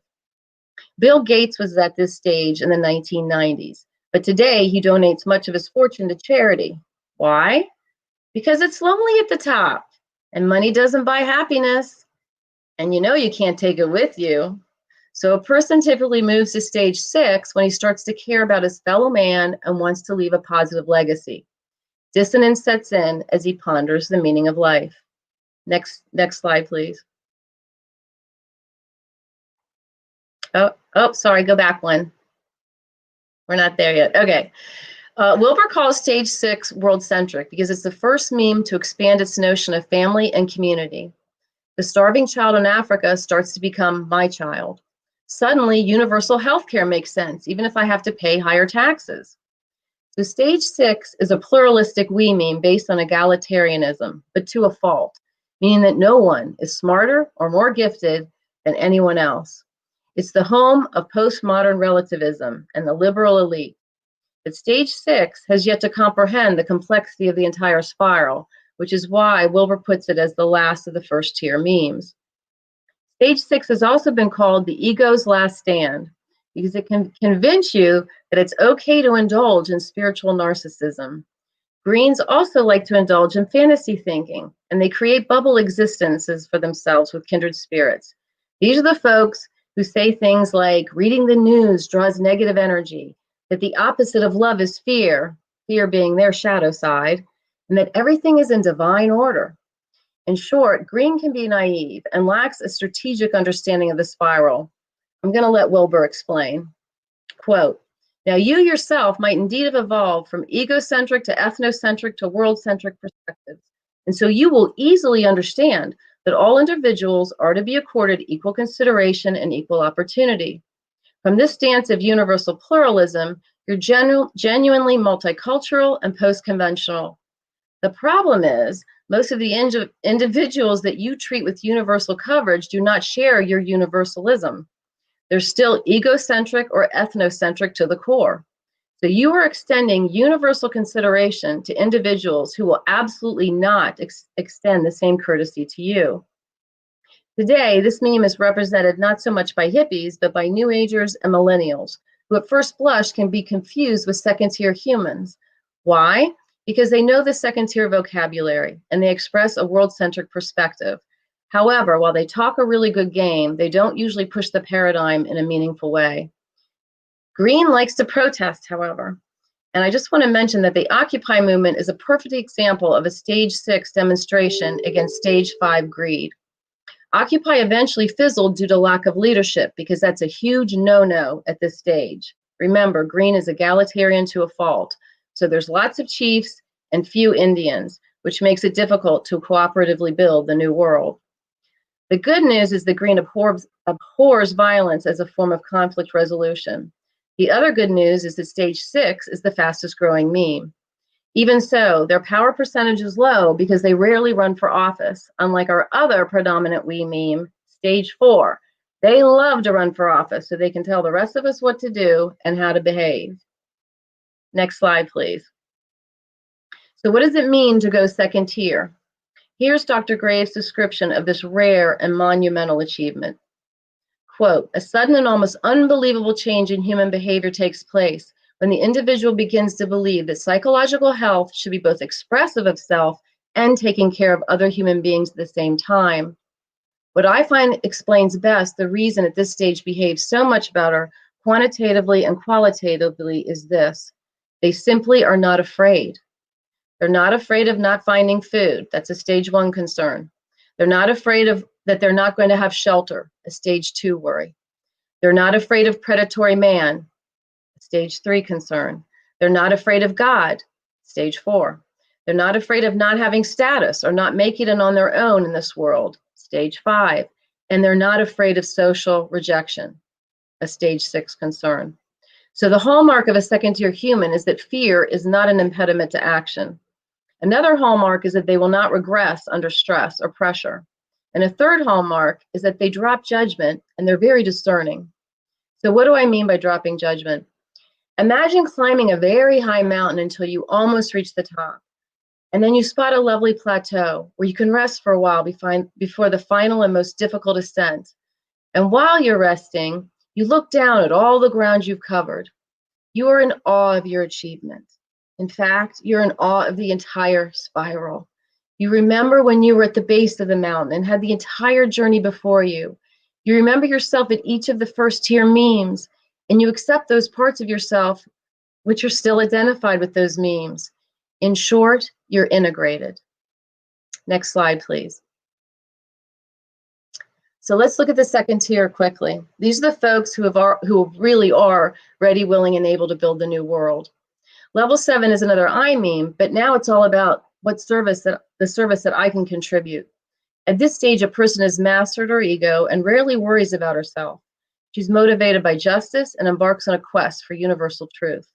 Bill Gates was at this stage in the 1990s, but today he donates much of his fortune to charity. Why? Because it's lonely at the top, and money doesn't buy happiness, and you know you can't take it with you. So a person typically moves to stage 6 when he starts to care about his fellow man and wants to leave a positive legacy. Dissonance sets in as he ponders the meaning of life. Next slide, please. Oh, sorry, go back one. We're not there yet. Okay. Wilbur calls stage 6 world-centric because it's the first meme to expand its notion of family and community. The starving child in Africa starts to become my child. Suddenly, universal health care makes sense, even if I have to pay higher taxes. So stage 6 is a pluralistic we meme based on egalitarianism, but to a fault, meaning that no one is smarter or more gifted than anyone else. It's the home of postmodern relativism and the liberal elite. But stage 6 has yet to comprehend the complexity of the entire spiral, which is why Wilbur puts it as the last of the first tier memes. Stage 6 has also been called the ego's last stand because it can convince you that it's okay to indulge in spiritual narcissism. Greens also like to indulge in fantasy thinking, and they create bubble existences for themselves with kindred spirits. These are the folks who say things like reading the news draws negative energy, that the opposite of love is fear, fear being their shadow side, and that everything is in divine order. In short, green can be naive and lacks a strategic understanding of the spiral. I'm going to let Wilbur explain. Quote, now you yourself might indeed have evolved from egocentric to ethnocentric to world-centric perspectives. And so you will easily understand that all individuals are to be accorded equal consideration and equal opportunity. From this stance of universal pluralism, you're genuinely multicultural and post-conventional. The problem is, most of the individuals that you treat with universal coverage do not share your universalism. They're still egocentric or ethnocentric to the core. So you are extending universal consideration to individuals who will absolutely not extend the same courtesy to you. Today, this meme is represented not so much by hippies, but by New Agers and millennials, who at first blush can be confused with second-tier humans. Why? Because they know the second-tier vocabulary, and they express a world-centric perspective. However, while they talk a really good game, they don't usually push the paradigm in a meaningful way. Green likes to protest, however. And I just want to mention that the Occupy movement is a perfect example of a stage 6 demonstration against stage 5 greed. Occupy eventually fizzled due to lack of leadership because that's a huge no-no at this stage. Remember, green is egalitarian to a fault. So there's lots of chiefs and few Indians, which makes it difficult to cooperatively build the new world. The good news is that green abhors violence as a form of conflict resolution. The other good news is that stage 6 is the fastest growing meme. Even so, their power percentage is low because they rarely run for office, unlike our other predominant we meme, stage 4. They love to run for office so they can tell the rest of us what to do and how to behave. Next slide, please. So what does it mean to go second tier? Here's Dr. Graves' description of this rare and monumental achievement. Quote, a sudden and almost unbelievable change in human behavior takes place when the individual begins to believe that psychological health should be both expressive of self and taking care of other human beings at the same time. What I find explains best the reason at this stage behaves so much better quantitatively and qualitatively is this. They simply are not afraid. They're not afraid of not finding food. That's a stage 1 concern. They're not afraid of that they're not going to have shelter, a stage 2 worry. They're not afraid of predatory man, a stage 3 concern. They're not afraid of God, stage 4. They're not afraid of not having status or not making it on their own in this world, stage 5. And they're not afraid of social rejection, a stage 6 concern. So the hallmark of a second-tier human is that fear is not an impediment to action. Another hallmark is that they will not regress under stress or pressure. And a third hallmark is that they drop judgment and they're very discerning. So what do I mean by dropping judgment? Imagine climbing a very high mountain until you almost reach the top. And then you spot a lovely plateau where you can rest for a while before the final and most difficult ascent. And while you're resting, you look down at all the ground you've covered. You are in awe of your achievement. In fact, you're in awe of the entire spiral. You remember when you were at the base of the mountain and had the entire journey before you. You remember yourself at each of the first-tier memes, and you accept those parts of yourself which are still identified with those memes. In short, you're integrated. Next slide, please. So let's look at the second tier quickly. These are the folks who really are ready, willing, and able to build the new world. Level 7 is another I meme, but now it's all about the service that I can contribute. At this stage, a person has mastered her ego and rarely worries about herself. She's motivated by justice and embarks on a quest for universal truth.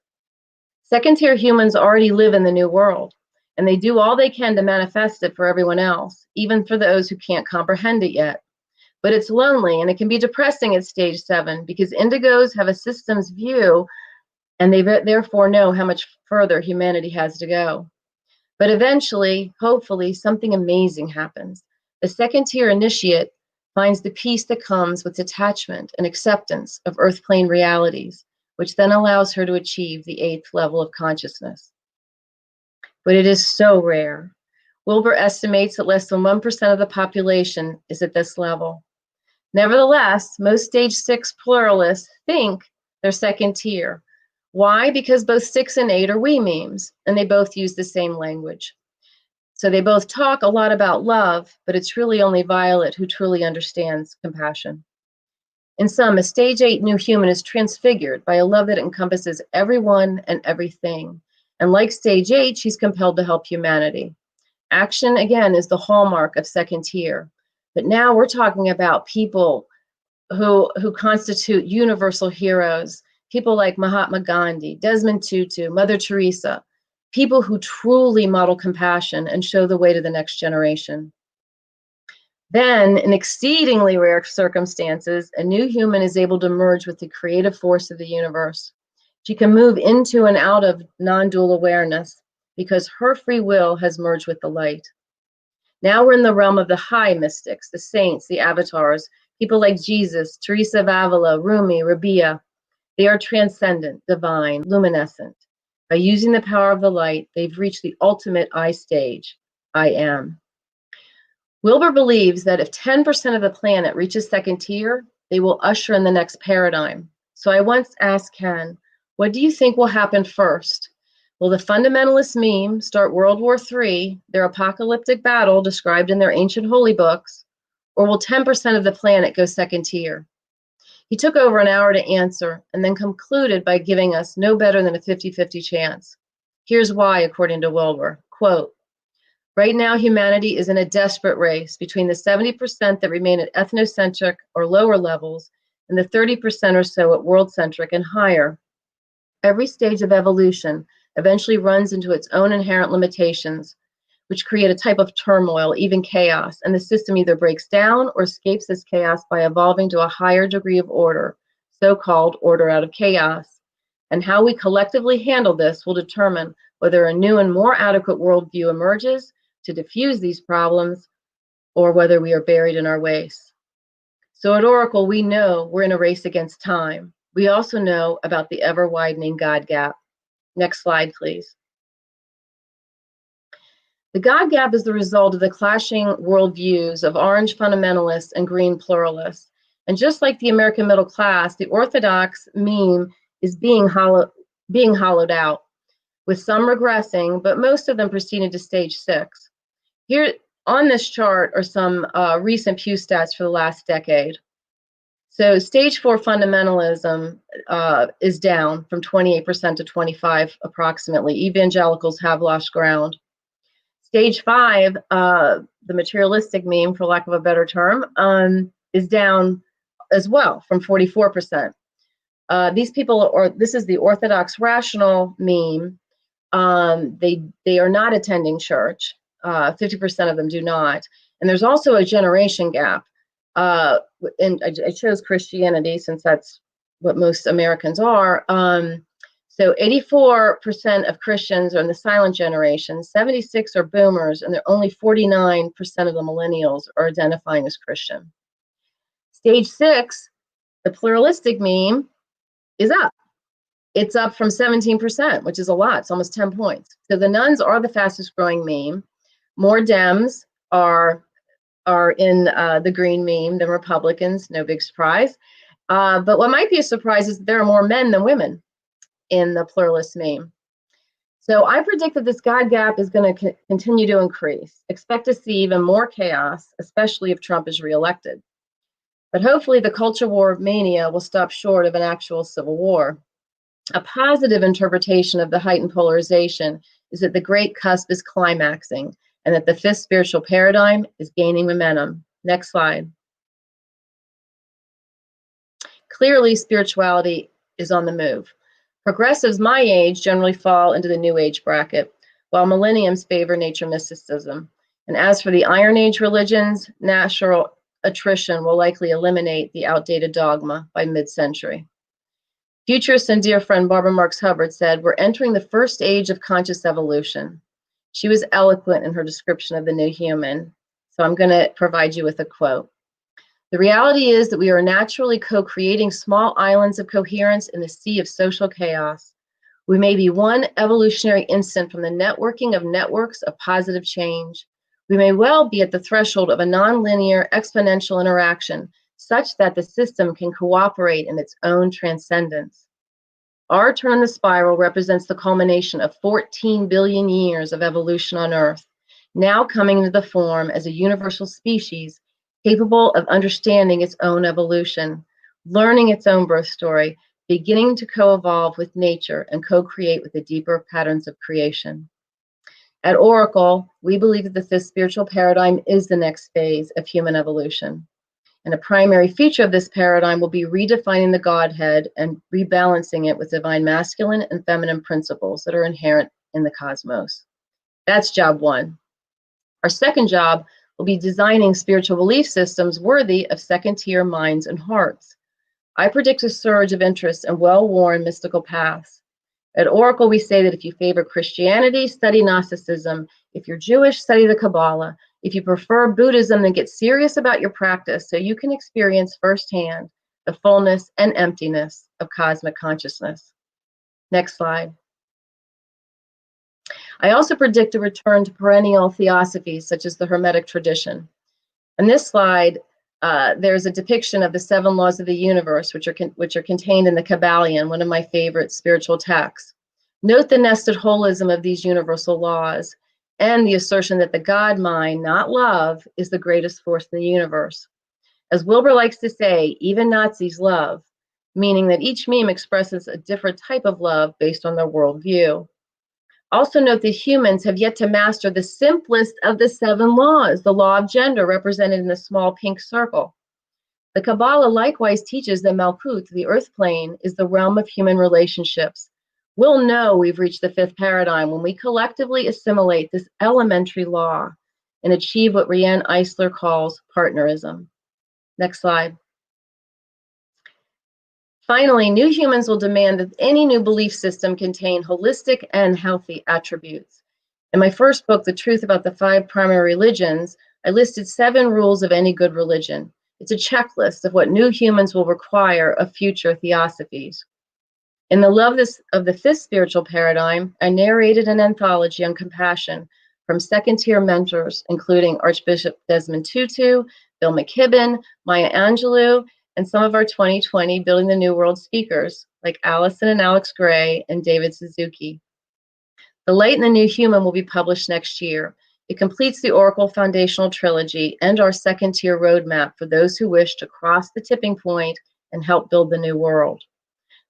Second-tier humans already live in the new world, and they do all they can to manifest it for everyone else, even for those who can't comprehend it yet. But it's lonely, and it can be depressing at stage 7 because indigos have a systems view, and they therefore know how much further humanity has to go. But eventually, hopefully, something amazing happens. The second-tier initiate finds the peace that comes with detachment and acceptance of earth plane realities, which then allows her to achieve the 8th level of consciousness. But it is so rare. Wilbur estimates that less than 1% of the population is at this level. Nevertheless, most stage 6 pluralists think they're second tier. Why? Because both 6 and 8 are we memes, and they both use the same language. So they both talk a lot about love, but it's really only Violet who truly understands compassion. In sum, a stage 8 new human is transfigured by a love that encompasses everyone and everything. And like stage 8, she's compelled to help humanity. Action, again, is the hallmark of second tier. But now we're talking about people who constitute universal heroes, people like Mahatma Gandhi, Desmond Tutu, Mother Teresa, people who truly model compassion and show the way to the next generation. Then, in exceedingly rare circumstances, a new human is able to merge with the creative force of the universe. She can move into and out of non-dual awareness because her free will has merged with the light. Now we're in the realm of the high mystics, the saints, the avatars, people like Jesus, Teresa of Avila, Rumi, Rabia. They are transcendent, divine, luminescent. By using the power of the light, they've reached the ultimate I stage, I am. Wilbur believes that if 10% of the planet reaches second tier, they will usher in the next paradigm. So I once asked Ken, what do you think will happen first? Will the fundamentalist meme start World War III, their apocalyptic battle described in their ancient holy books, or will 10% of the planet go second tier? He took over an hour to answer and then concluded by giving us no better than a 50-50 chance. Here's why, according to Wilbur, quote, right now humanity is in a desperate race between the 70% that remain at ethnocentric or lower levels and the 30% or so at world-centric and higher. Every stage of evolution eventually runs into its own inherent limitations, which create a type of turmoil, even chaos, and the system either breaks down or escapes this chaos by evolving to a higher degree of order, so-called order out of chaos. And how we collectively handle this will determine whether a new and more adequate worldview emerges to diffuse these problems, or whether we are buried in our waste. So at Oracle, we know we're in a race against time. We also know about the ever-widening God gap. Next slide, please. The God gap is the result of the clashing worldviews of orange fundamentalists and green pluralists. And just like the American middle class, the orthodox meme is being hollowed out, with some regressing, but most of them proceeding to stage 6. Here on this chart are some recent Pew stats for the last decade. So stage 4 fundamentalism is down from 28% to 25% approximately. Evangelicals have lost ground. Stage 5, the materialistic meme, for lack of a better term, is down as well from 44%. These people this is the Orthodox rational meme. They are not attending church. 50% of them do not. And there's also a generation gap. And I chose Christianity since that's what most Americans are. So 84% of Christians are in the silent generation, 76 are boomers, and only 49% of the millennials are identifying as Christian. Stage 6, the pluralistic meme, is up. It's up from 17%, which is a lot. It's almost 10 points. So the nuns are the fastest growing meme. More Dems are in the green meme than Republicans, no big surprise. But what might be a surprise is that there are more men than women in the pluralist meme. So I predict that this God gap is going to continue to increase. Expect to see even more chaos, especially if Trump is reelected. But hopefully the culture war of mania will stop short of an actual civil war. A positive interpretation of the heightened polarization is that the great cusp is climaxing and that the fifth spiritual paradigm is gaining momentum. Next slide. Clearly, spirituality is on the move. Progressives my age generally fall into the New Age bracket, while millenniums favor nature mysticism. And as for the Iron Age religions, natural attrition will likely eliminate the outdated dogma by mid-century. Futurist and dear friend Barbara Marx Hubbard said, "We're entering the first age of conscious evolution." She was eloquent in her description of the new human. So I'm going to provide you with a quote. "The reality is that we are naturally co-creating small islands of coherence in the sea of social chaos. We may be one evolutionary instant from the networking of networks of positive change. We may well be at the threshold of a nonlinear exponential interaction such that the system can cooperate in its own transcendence. Our turn in the spiral represents the culmination of 14 billion years of evolution on Earth, now coming into the form as a universal species capable of understanding its own evolution, learning its own birth story, beginning to co-evolve with nature and co-create with the deeper patterns of creation. At Oracle, we believe that the fifth spiritual paradigm is the next phase of human evolution. And a primary feature of this paradigm will be redefining the Godhead and rebalancing it with divine masculine and feminine principles that are inherent in the cosmos. That's job one. Our second job will be designing spiritual belief systems worthy of second-tier minds and hearts. I predict a surge of interest in well-worn mystical paths. At Oracle, we say that if you favor Christianity, study Gnosticism. If you're Jewish, study the Kabbalah. If you prefer Buddhism, then get serious about your practice so you can experience firsthand the fullness and emptiness of cosmic consciousness. Next slide. I also predict a return to perennial theosophies such as the Hermetic tradition. On this slide, there's a depiction of the 7 laws of the universe, which are contained in the Kabbalion, one of my favorite spiritual texts. Note the nested holism of these universal laws and the assertion that the God mind, not love, is the greatest force in the universe. As Wilbur likes to say, even Nazis love, meaning that each meme expresses a different type of love based on their worldview. Also note that humans have yet to master the simplest of the 7 laws, the law of gender represented in the small pink circle. The Kabbalah likewise teaches that Malkut, the earth plane, is the realm of human relationships. We'll know we've reached the 5th paradigm when we collectively assimilate this elementary law and achieve what Riane Eisler calls partnerism. Next slide. Finally, new humans will demand that any new belief system contain holistic and healthy attributes. In my first book, The Truth About the 5 Primary Religions, I listed 7 rules of any good religion. It's a checklist of what new humans will require of future theosophies. In The Love of the 5th Spiritual Paradigm, I narrated an anthology on compassion from second-tier mentors, including Archbishop Desmond Tutu, Bill McKibben, Maya Angelou, and some of our 2020 Building the New World speakers, like Allison and Alex Gray and David Suzuki. The Light in the New Human will be published next year. It completes the Oracle Foundational Trilogy and our second-tier roadmap for those who wish to cross the tipping point and help build the new world.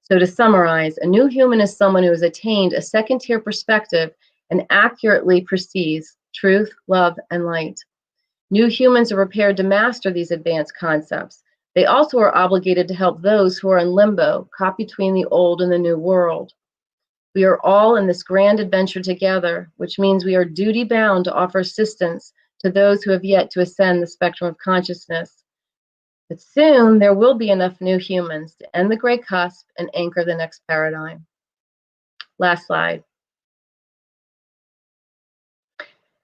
So to summarize, a new human is someone who has attained a second-tier perspective and accurately perceives truth, love, and light. New humans are prepared to master these advanced concepts. They also are obligated to help those who are in limbo, caught between the old and the new world. We are all in this grand adventure together, which means we are duty-bound to offer assistance to those who have yet to ascend the spectrum of consciousness. But soon there will be enough new humans to end the great cusp and anchor the next paradigm. Last slide.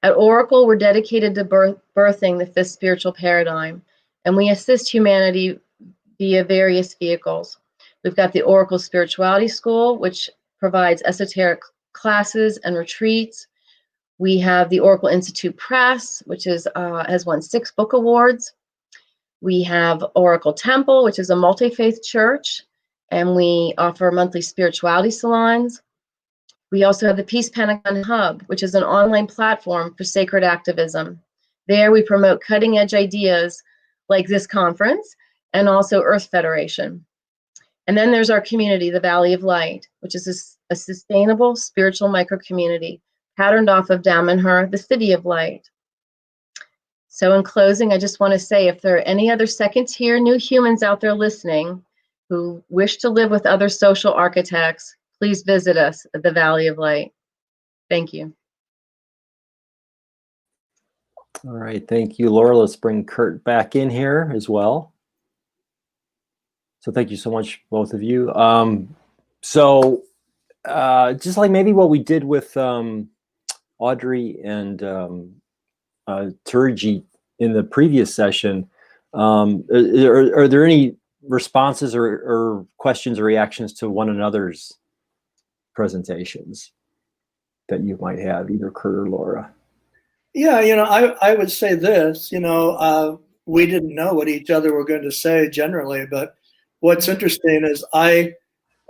At Oracle, we're dedicated to birthing the fifth spiritual paradigm, and we assist humanity via various vehicles. We've got the Oracle Spirituality School, which provides esoteric classes and retreats. We have the Oracle Institute Press, which has won 6 book awards. We have Oracle Temple, which is a multi-faith church, and we offer monthly spirituality salons. We also have the Peace Pentagon Hub, which is an online platform for sacred activism. There we promote cutting-edge ideas like this conference and also Earth Federation. And then there's our community, the Valley of Light, which is a sustainable spiritual micro-community patterned off of Damanhur, the City of Light. So in closing, I just want to say, if there are any other second-tier new humans out there listening who wish to live with other social architects, please visit us at the Valley of Light. Thank you. All right, thank you, Laura. Let's bring Kurt back in here as well. So thank you so much, both of you. Just like maybe what we did with Audrey and Turji in the previous session, are there any responses or questions or reactions to one another's presentations that you might have, either Kurt or Laura? Yeah, I would say this, we didn't know what each other were going to say generally, but what's interesting is I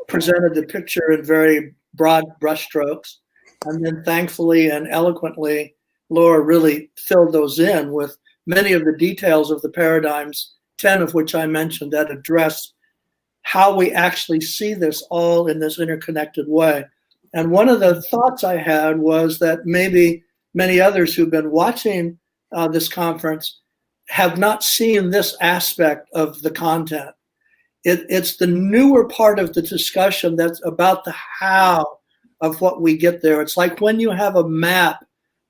presented the picture in very broad brushstrokes, and then thankfully and eloquently, Laura really filled those in with many of the details of the paradigms, 10 of which I mentioned, that address how we actually see this all in this interconnected way. And one of the thoughts I had was that maybe many others who've been watching this conference have not seen this aspect of the content. It's the newer part of the discussion that's about the how of what we get there. It's like when you have a map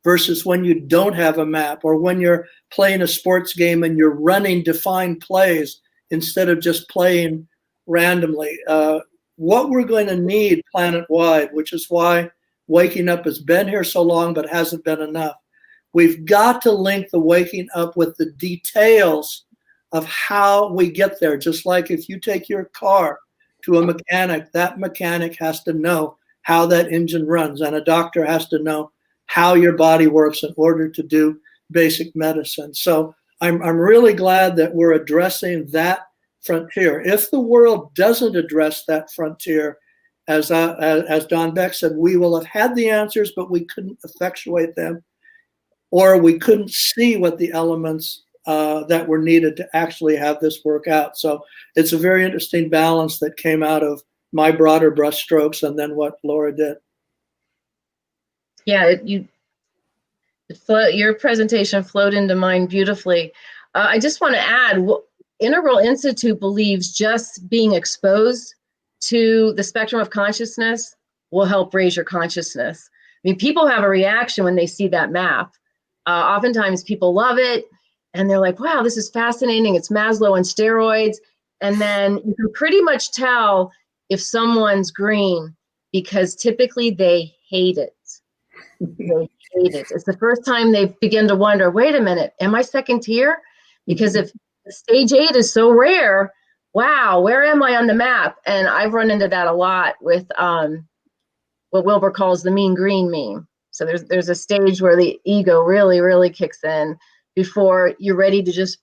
versus when you don't have a map, or when you're playing a sports game and you're running defined plays instead of just playing randomly. What we're going to need planet-wide, which is why waking up has been here so long but hasn't been enough. We've got to link the waking up with the details of how we get there. Just like if you take your car to a mechanic, that mechanic has to know how that engine runs, and a doctor has to know how your body works in order to do basic medicine. So I'm really glad that we're addressing that frontier. If the world doesn't address that frontier, as Don Beck said, we will have had the answers, but we couldn't effectuate them, or we couldn't see what the elements that were needed to actually have this work out. So it's a very interesting balance that came out of my broader brushstrokes and then what Laura did. Yeah, your presentation flowed into mine beautifully. I just want to add, Integral Institute believes just being exposed to the spectrum of consciousness will help raise your consciousness. I mean, people have a reaction when they see that map. Oftentimes people love it and they're like, wow, this is fascinating. It's Maslow on steroids. And then you can pretty much tell if someone's green because typically they hate it. They hate it. It's the first time they begin to wonder, wait a minute, am I second tier? Because if stage 8 is so rare, wow, where am I on the map? And I've run into that a lot with what Wilbur calls the mean green meme. So there's a stage where the ego really, really kicks in before you're ready to just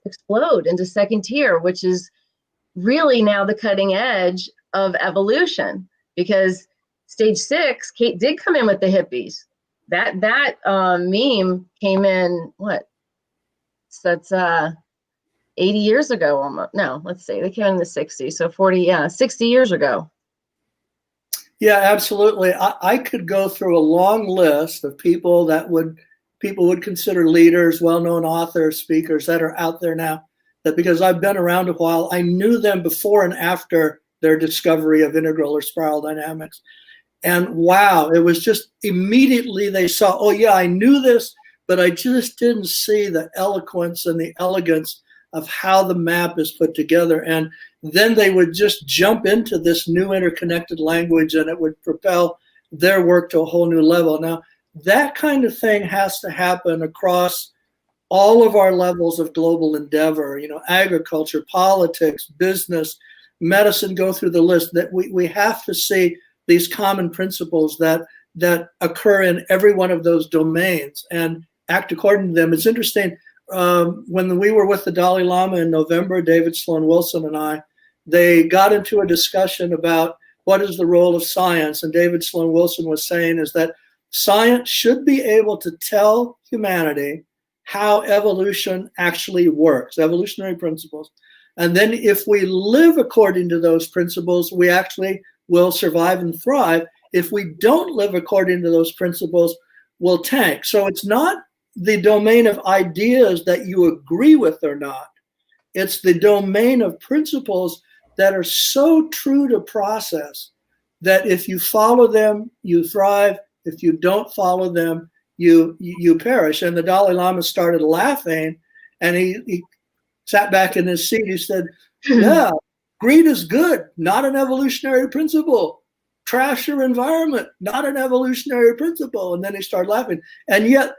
explode into second tier, which is really now the cutting edge of evolution. Because stage 6, Kate did come in with the hippies. that meme came in, what? So that's 80 years ago almost. No, let's see. They came in the 60s. So 60 years ago. Yeah, absolutely. I could go through a long list of people that people would consider leaders, well-known authors, speakers that are out there now, that because I've been around a while, I knew them before and after their discovery of integral or spiral dynamics. And wow, it was just immediately they saw, oh yeah, I knew this, but I just didn't see the eloquence and the elegance of how the map is put together. And then they would just jump into this new interconnected language, and it would propel their work to a whole new level. Now, that kind of thing has to happen across all of our levels of global endeavor, agriculture, politics, business, medicine, go through the list, that we have to see these common principles that occur in every one of those domains and act according to them. It's interesting, when we were with the Dalai Lama in November, David Sloan Wilson and I, they got into a discussion about what is the role of science. And David Sloan Wilson was saying is that science should be able to tell humanity how evolution actually works, evolutionary principles. And then if we live according to those principles, we actually will survive and thrive. If we don't live according to those principles, we'll tank. So it's not the domain of ideas that you agree with or not. It's the domain of principles that are so true to process that if you follow them, you thrive. If you don't follow them, you perish. And the Dalai Lama started laughing, and he sat back in his seat. He said, yeah, greed is good, not an evolutionary principle. Trash your environment, not an evolutionary principle. And then he started laughing. And yet,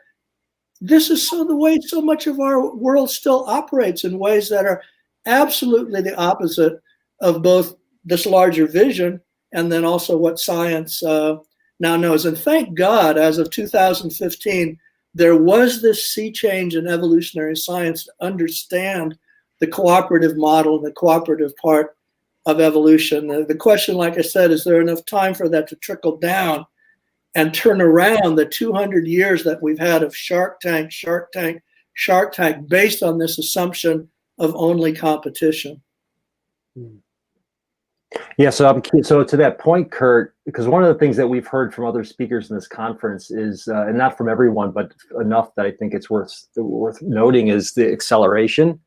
this is the way so much of our world still operates, in ways that are absolutely the opposite of both this larger vision and then also what science now knows. And thank God, as of 2015, there was this sea change in evolutionary science to understand the cooperative model and the cooperative part of evolution. The question, like I said, is there enough time for that to trickle down and turn around the 200 years that we've had of Shark Tank, Shark Tank, Shark Tank, based on this assumption of only competition? Yeah, so to that point, Kurt, because one of the things that we've heard from other speakers in this conference is, and not from everyone, but enough that I think it's worth noting, is the acceleration.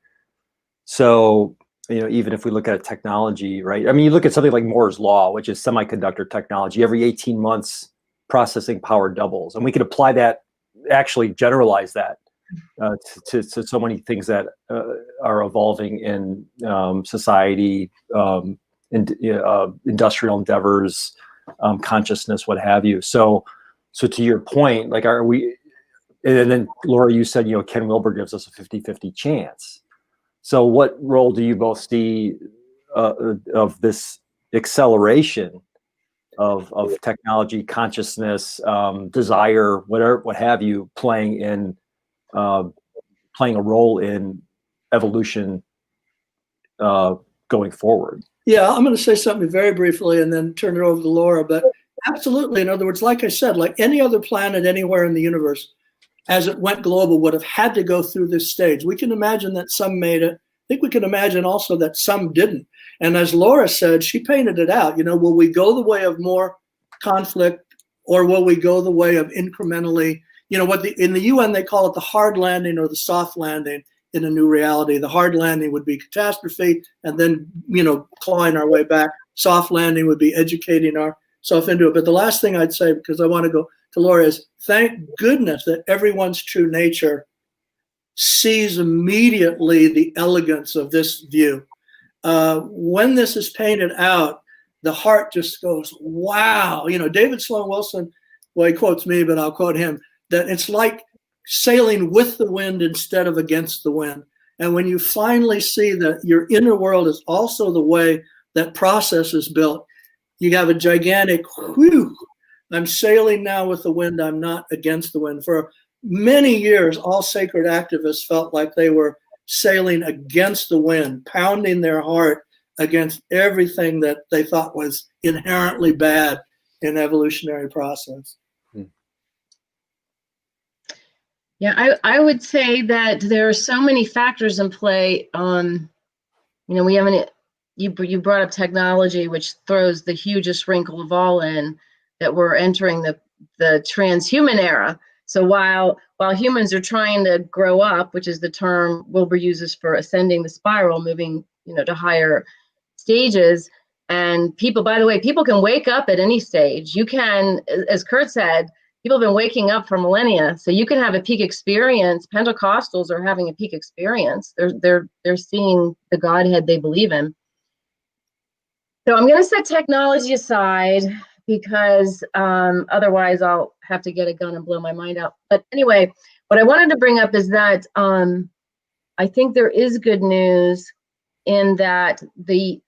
So, even if we look at technology, right? I mean, you look at something like Moore's Law, which is semiconductor technology. Every 18 months, processing power doubles, and we could apply that, actually generalize that to so many things that are evolving in society, industrial endeavors, consciousness, what have you. So to your point, like, are we? And then Laura, you said, Ken Wilber gives us a 50-50 chance. So what role do you both see of this acceleration of technology, consciousness, desire, what have you, playing a role in evolution going forward? Yeah, I'm going to say something very briefly and then turn it over to Laura. But absolutely, in other words, like I said, like any other planet anywhere in the universe, as it went global, would have had to go through this stage. We can imagine that some made it. I think we can imagine also that some didn't. And as Laura said, she painted it out. Will we go the way of more conflict, or will we go the way of incrementally, in the UN they call it the hard landing or the soft landing in a new reality. The hard landing would be catastrophe, and then, clawing our way back. Soft landing would be educating ourselves into it. But the last thing I'd say, because I want to go to Laura, is thank goodness that everyone's true nature sees immediately the elegance of this view. When this is painted out, the heart just goes, wow. David Sloan Wilson, well, he quotes me, but I'll quote him, that it's like sailing with the wind instead of against the wind. And when you finally see that your inner world is also the way that process is built, you have a gigantic, whew, I'm sailing now with the wind, I'm not against the wind. For many years, all sacred activists felt like they were sailing against the wind, pounding their heart against everything that they thought was inherently bad in evolutionary process. Yeah, I would say that there are so many factors in play. We haven't. You brought up technology, which throws the hugest wrinkle of all in that we're entering the transhuman era. So while humans are trying to grow up, which is the term Wilbur uses for ascending the spiral, moving to higher stages, and people, by the way, people can wake up at any stage. You can, as Kurt said, people have been waking up for millennia, so you can have a peak experience. Pentecostals are having a peak experience. They're seeing the Godhead they believe in. So I'm going to set technology aside because otherwise I'll have to get a gun and blow my mind out. But anyway, what I wanted to bring up is that I think there is good news in that the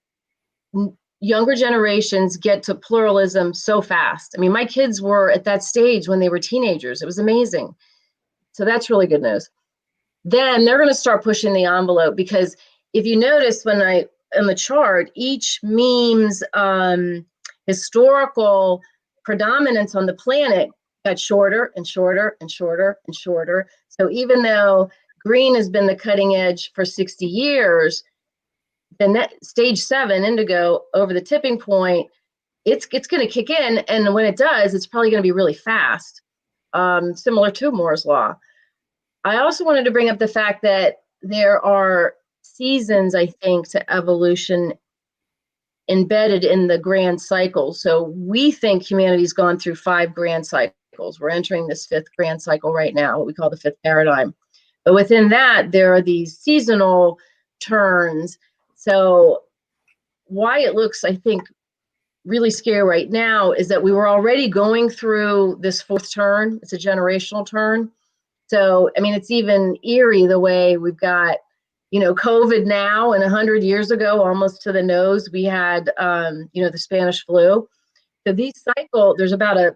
younger generations get to pluralism so fast. I mean, my kids were at that stage when they were teenagers. It was amazing. So that's really good news. Then they're going to start pushing the envelope, because if you notice in the chart, each meme's historical predominance on the planet got shorter and shorter and shorter and shorter. So even though green has been the cutting edge for 60 years, then that stage 7, indigo, over the tipping point, it's going to kick in. And when it does, it's probably going to be really fast, similar to Moore's law. I also wanted to bring up the fact that there are seasons, I think, to evolution embedded in the grand cycle. So we think humanity's gone through 5 grand cycles. We're entering this 5th grand cycle right now, what we call the 5th paradigm. But within that, there are these seasonal turns. So why it looks, I think, really scary right now is that we were already going through this 4th turn. It's a generational turn. So, I mean, it's even eerie the way we've got, COVID now, and 100 years ago, almost to the nose, we had, the Spanish flu. So there's about a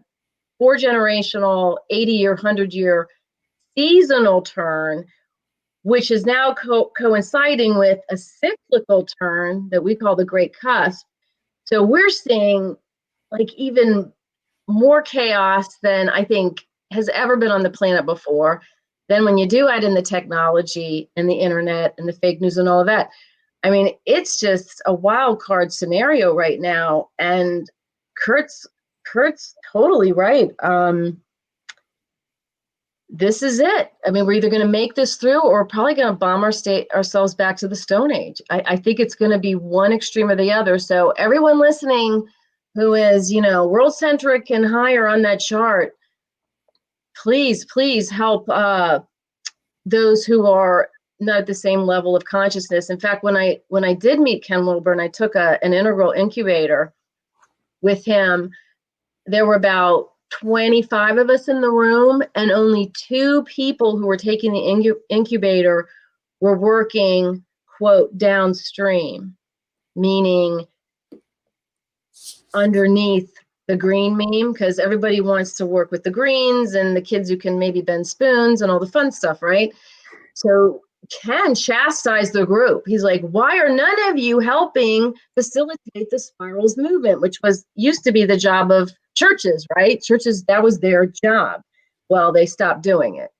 4-generational, 80-year, 100-year seasonal turn, which is now coinciding with a cyclical turn that we call the Great Cusp. So we're seeing like even more chaos than I think has ever been on the planet before. Then when you do add in the technology and the internet and the fake news and all of that, I mean, it's just a wild card scenario right now. And Kurt's totally right. This is it. I mean, we're either going to make this through, or we're probably going to bomb ourselves back to the Stone Age. I think it's going to be one extreme or the other. So everyone listening who is, world-centric and higher on that chart, please help those who are not at the same level of consciousness. In fact, when I did meet Ken Wilber, I took an integral incubator with him, there were about 25 of us in the room, and only 2 people who were taking the incubator were working, quote, downstream, meaning underneath the green meme, because everybody wants to work with the greens and the kids who can maybe bend spoons and all the fun stuff, right? So Ken chastised the group. He's like, why are none of you helping facilitate the spirals movement, which used to be the job of churches, right? Churches, that was their job. Well, they stopped doing it.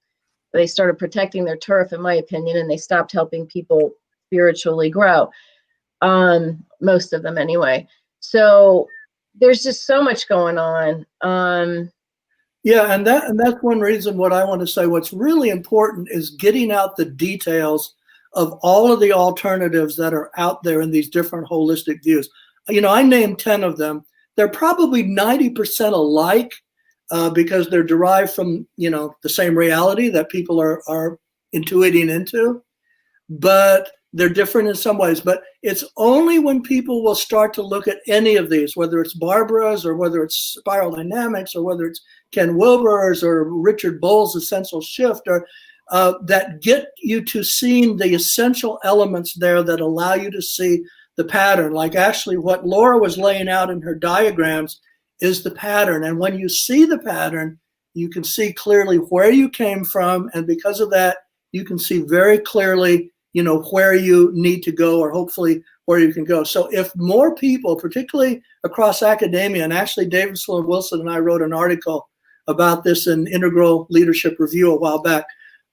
They started protecting their turf, in my opinion, and they stopped helping people spiritually grow. Most of them anyway. So there's just so much going on. Yeah, and that's one reason what I want to say. What's really important is getting out the details of all of the alternatives that are out there in these different holistic views. I named 10 of them. They're probably 90% alike because they're derived from, the same reality that people are intuiting into, but they're different in some ways. But it's only when people will start to look at any of these, whether it's Barbara's or whether it's spiral dynamics or whether it's Ken Wilber's or Richard Bull's essential shift, or that get you to seeing the essential elements there that allow you to see the pattern. Like actually what Laura was laying out in her diagrams is the pattern. And when you see the pattern, you can see clearly where you came from. And because of that, you can see very clearly, where you need to go, or hopefully where you can go. So if more people, particularly across academia, and actually David Sloan Wilson and I wrote an article about this in Integral Leadership Review a while back,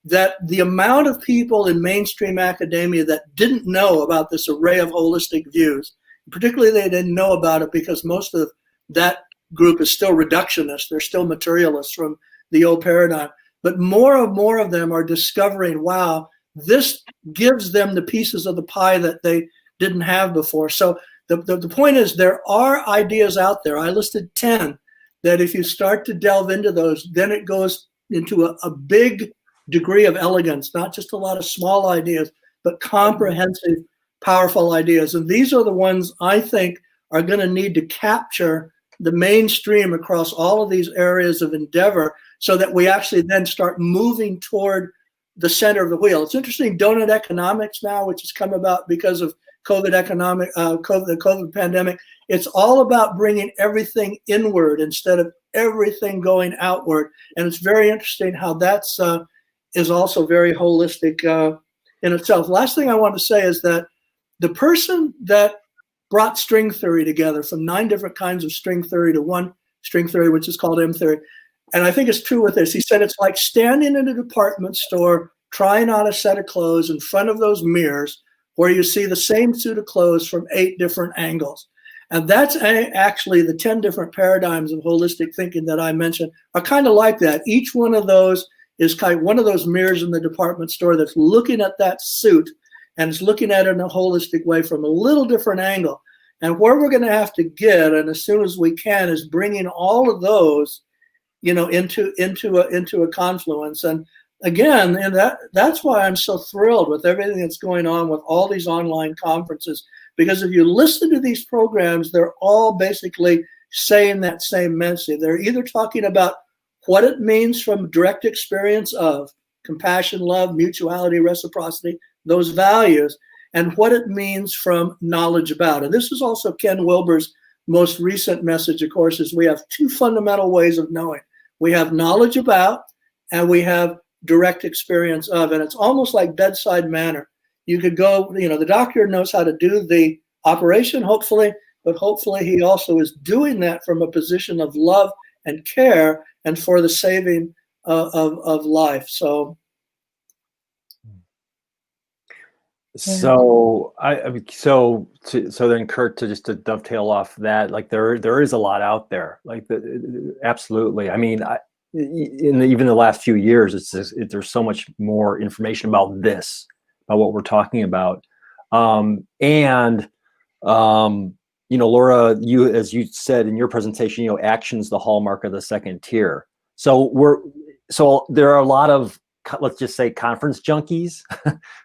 that the amount of people in mainstream academia that didn't know about this array of holistic views, particularly they didn't know about it because most of that group is still reductionist. They're still materialists from the old paradigm. But more and more of them are discovering, wow, this gives them the pieces of the pie that they didn't have before. So the point is, there are ideas out there. I listed 10 that if you start to delve into those, then it goes into a big degree of elegance, not just a lot of small ideas, but comprehensive, powerful ideas. And these are the ones I think are going to need to capture the mainstream across all of these areas of endeavor so that we actually then start moving toward the center of the wheel. It's interesting, donut economics now, which has come about because of the COVID pandemic. It's all about bringing everything inward instead of everything going outward. And it's very interesting how that's is also very holistic in itself. Last thing I want to say is that the person that brought string theory together from 9 different kinds of string theory to one string theory, which is called M theory. And I think it's true with this. He said it's like standing in a department store, trying on a set of clothes in front of those mirrors where you see the same suit of clothes from 8 different angles. And that's actually the 10 different paradigms of holistic thinking that I mentioned are kind of like that. Each one of those is kind of one of those mirrors in the department store that's looking at that suit and it's looking at it in a holistic way from a little different angle. And where we're going to have to get, and as soon as we can, is bringing all of those, into a confluence. And again, and that's why I'm so thrilled with everything that's going on with all these online conferences, because if you listen to these programs, they're all basically saying that same message. They're either talking about what it means from direct experience of compassion, love, mutuality, reciprocity, those values, and what it means from knowledge about. And this is also Ken Wilber's most recent message, of course, is we have 2 fundamental ways of knowing. We have knowledge about, and we have direct experience of. And it's almost like bedside manner. You could go, the doctor knows how to do the operation, hopefully, but hopefully he also is doing that from a position of love and care and for the saving of life. So then Kurt, to dovetail off that, like there is a lot out there, like absolutely. I mean, even the last few years, there's so much more information about what we're talking about. Laura, as you said in your presentation, action's the hallmark of the second tier. So there are a lot of, let's just say, conference junkies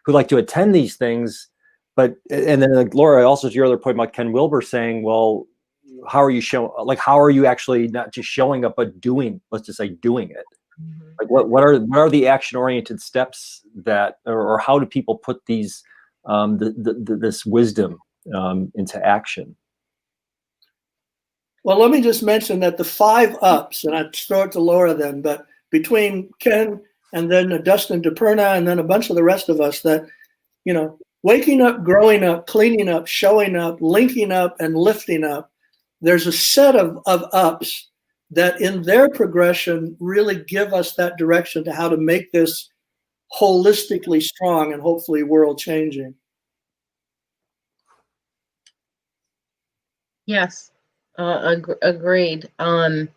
who like to attend these things, and then like Laura, also to your other point about Ken Wilber saying, well, how are you actually not just showing up but doing, let's just say, doing it? Mm-hmm. Like what are the action oriented steps that, or how do people put these this wisdom into action? Well, let me just mention that the 5 ups, and I'd throw it to Laura then, but between Ken and then Dustin DePerna and then a bunch of the rest of us, that, waking up, growing up, cleaning up, showing up, linking up, and lifting up, there's a set of ups that in their progression really give us that direction to how to make this holistically strong and hopefully world changing. Yes, agreed. And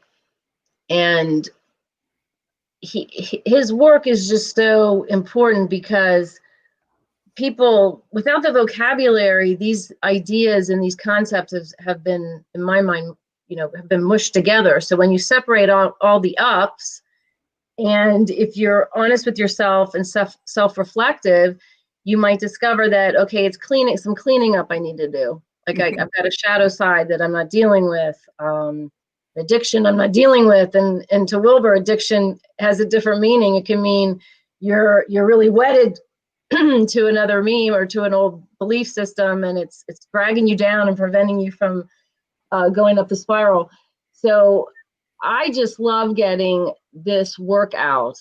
his work is just so important because people, without the vocabulary, these ideas and these concepts have been, in my mind, have been mushed together. So when you separate all the ups, and if you're honest with yourself and self-reflective, you might discover that, okay, it's some cleaning up I need to do. Like I've got a shadow side that I'm not dealing with, addiction I'm not dealing with, and to Wilber, addiction has a different meaning. It can mean you're really wedded to another meme or to an old belief system, and it's dragging you down and preventing you from going up the spiral. So I just love getting this work out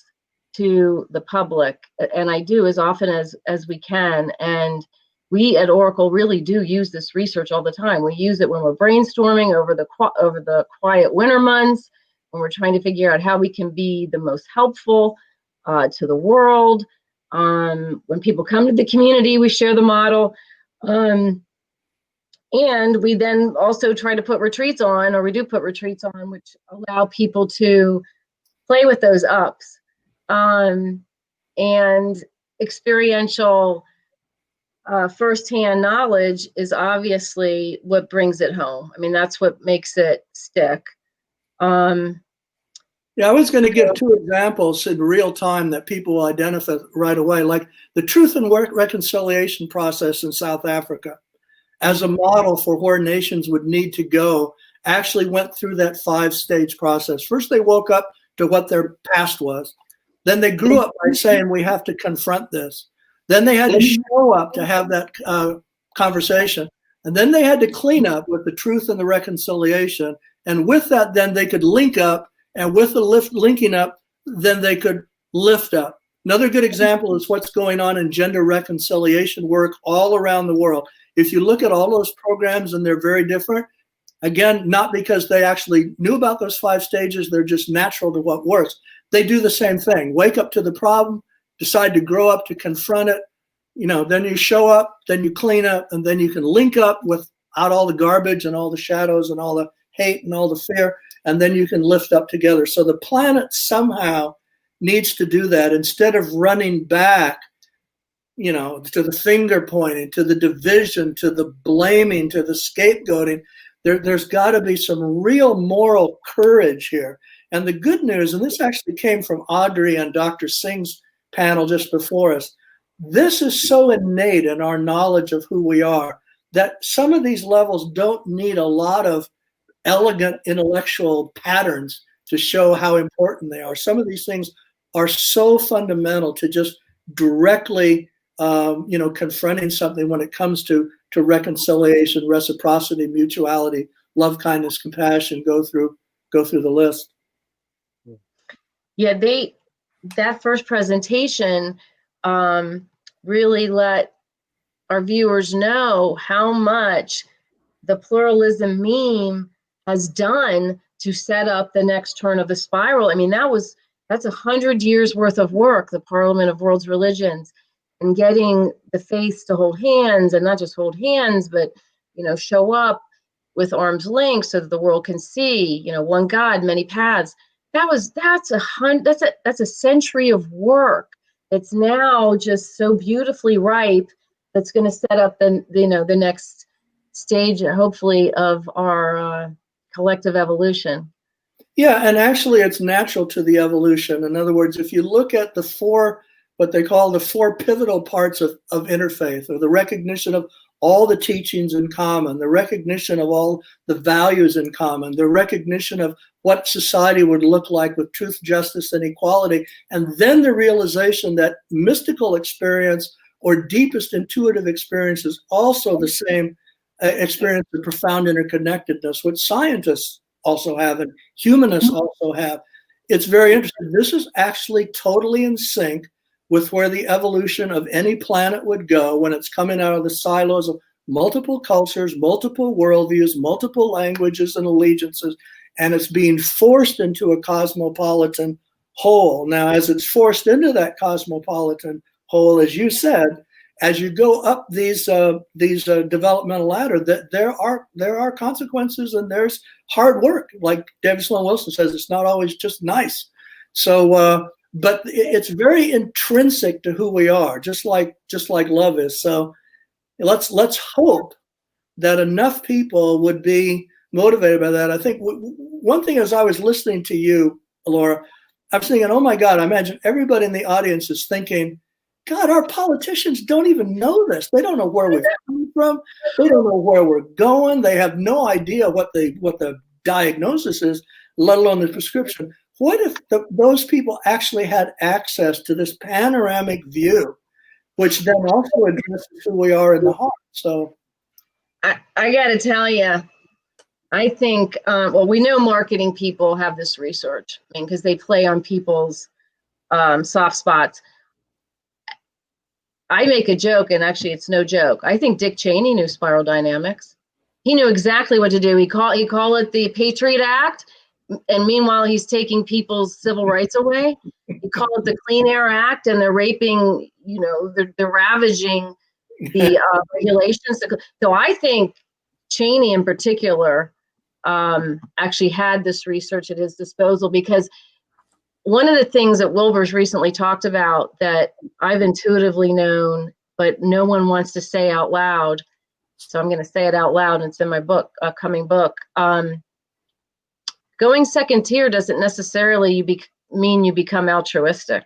to the public, and I do as often as we can. And we at Oracle really do use this research all the time. We use it when we're brainstorming over the quiet winter months, when we're trying to figure out how we can be the most helpful. to the world. When people come to the community, we share the model. And we then also try to put retreats on, or we do put retreats on, which allow people to play with those ups. And experiential firsthand knowledge is obviously what brings it home. I mean, that's what makes it stick. Yeah, I was going to give two examples in real time that people will identify right away, like the Truth and Reconciliation process in South Africa as a model for where nations would need to go, actually went through that 5-stage process. First, they woke up to what their past was. Then they grew up by saying, we have to confront this. Then they had to show up to have that conversation. And then they had to clean up with the truth and the reconciliation. And with that, then they could link up. And with the linking up, then they could lift up. Another good example is what's going on in gender reconciliation work all around the world. If you look at all those programs, and they're very different, again, not because they actually knew about those 5 stages, they're just natural to what works. They do the same thing. Wake up to the problem, decide to grow up to confront it, then you show up, then you clean up, and then you can link up without all the garbage and all the shadows and all the hate and all the fear, and then you can lift up together. So the planet somehow needs to do that instead of running back, to the finger pointing, to the division, to the blaming, to the scapegoating. There's got to be some real moral courage here. And the good news, and this actually came from Audrey and Dr. Singh's panel just before us, this is so innate in our knowledge of who we are that some of these levels don't need a lot of elegant intellectual patterns to show how important they are. Some of these things are so fundamental to just directly confronting something when it comes to reconciliation, reciprocity, mutuality, love, kindness, compassion, go through the list. Yeah, that first presentation really let our viewers know how much the pluralism meme has done to set up the next turn of the spiral. I mean, that's 100 years worth of work, the Parliament of World's Religions, and getting the faiths to hold hands, and not just hold hands, but show up with arm's length so that the world can see, one God, many paths. That's a century of work that's now just so beautifully ripe. That's going to set up the next stage, hopefully, of our collective evolution. Yeah, and actually, it's natural to the evolution. In other words, if you look at what they call the 4 pivotal parts of interfaith, or the recognition of all the teachings in common, the recognition of all the values in common, the recognition of what society would look like with truth, justice, and equality, and then the realization that mystical experience or deepest intuitive experience is also the same experience of profound interconnectedness, which scientists also have and humanists also have. It's very interesting. This is actually totally in sync with where the evolution of any planet would go when it's coming out of the silos of multiple cultures, multiple worldviews, multiple languages and allegiances, and it's being forced into a cosmopolitan whole. Now, as it's forced into that cosmopolitan whole, as you said, as you go up these developmental ladder, that there are consequences and there's hard work. Like David Sloan Wilson says, it's not always just nice. So, but it's very intrinsic to who we are, just like love is. So, let's hope that enough people would be motivated by that. I think one thing, as I was listening to you, Laura, I was thinking, oh my God, I imagine everybody in the audience is thinking, God, our politicians don't even know this. They don't know where we've come from. They don't know where we're going. They have no idea what the diagnosis is, let alone the prescription. What if those people actually had access to this panoramic view, which then also addresses who we are in the heart? So I got to tell you, I think, we know marketing people have this research, because they play on people's soft spots. I make a joke, and actually it's no joke. I think Dick Cheney knew spiral dynamics. He knew exactly what to do. He call it the Patriot Act. and meanwhile he's taking people's civil rights away. He called it the Clean Air Act, and they're raping, they're ravaging the regulations. So I think Cheney in particular actually had this research at his disposal, because one of the things that Wilber's recently talked about that I've intuitively known, but no one wants to say out loud, so I'm going to say it out loud, and it's in my book, upcoming book. Going second tier doesn't necessarily mean you become altruistic.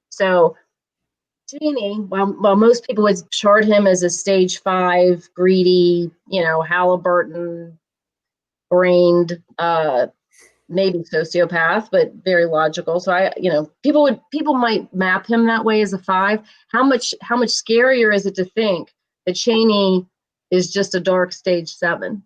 So Cheney, while most people would chart him as a stage 5, greedy, Halliburton brained, maybe sociopath, but very logical. So people might map him that way as a 5. How much scarier is it to think that Cheney is just a dark stage 7?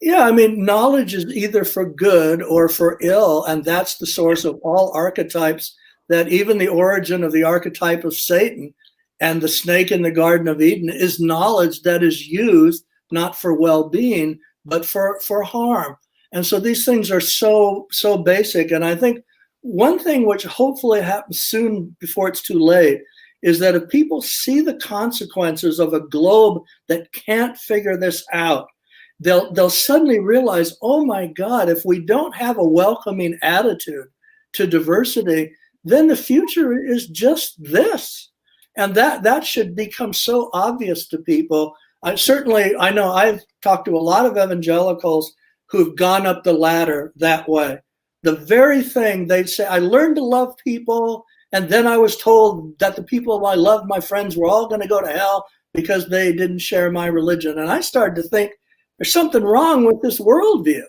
Yeah, I mean, knowledge is either for good or for ill, and that's the source of all archetypes. That even the origin of the archetype of Satan and the snake in the Garden of Eden is knowledge that is used not for well-being, but for harm. And so these things are so basic. And I think one thing which hopefully happens soon before it's too late is that if people see the consequences of a globe that can't figure this out, they'll suddenly realize, oh my God, if we don't have a welcoming attitude to diversity, then the future is just this. And that should become so obvious to people. I know I've talked to a lot of evangelicals who've gone up the ladder that way. The very thing they'd say, I learned to love people, and then I was told that the people I loved, my friends, were all going to go to hell because they didn't share my religion. And I started to think there's something wrong with this worldview,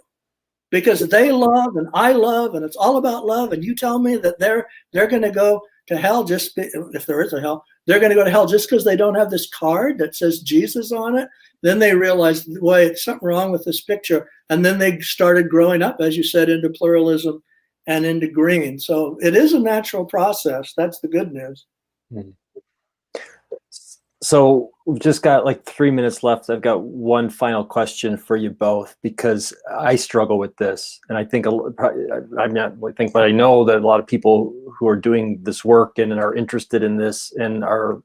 because they love and I love, and it's all about love. And you tell me that they're going to go to hell if there is a hell, they're going to go to hell just because they don't have this card that says Jesus on it. Then they realized, wait, there's something wrong with this picture. And then they started growing up, as you said, into pluralism and into green. So it is a natural process. That's the good news. So we've just got like 3 minutes left. I've got one final question for you both, because I struggle with this. And I think, I'm not I think, but I know that a lot of people who are doing this work and are interested in this and are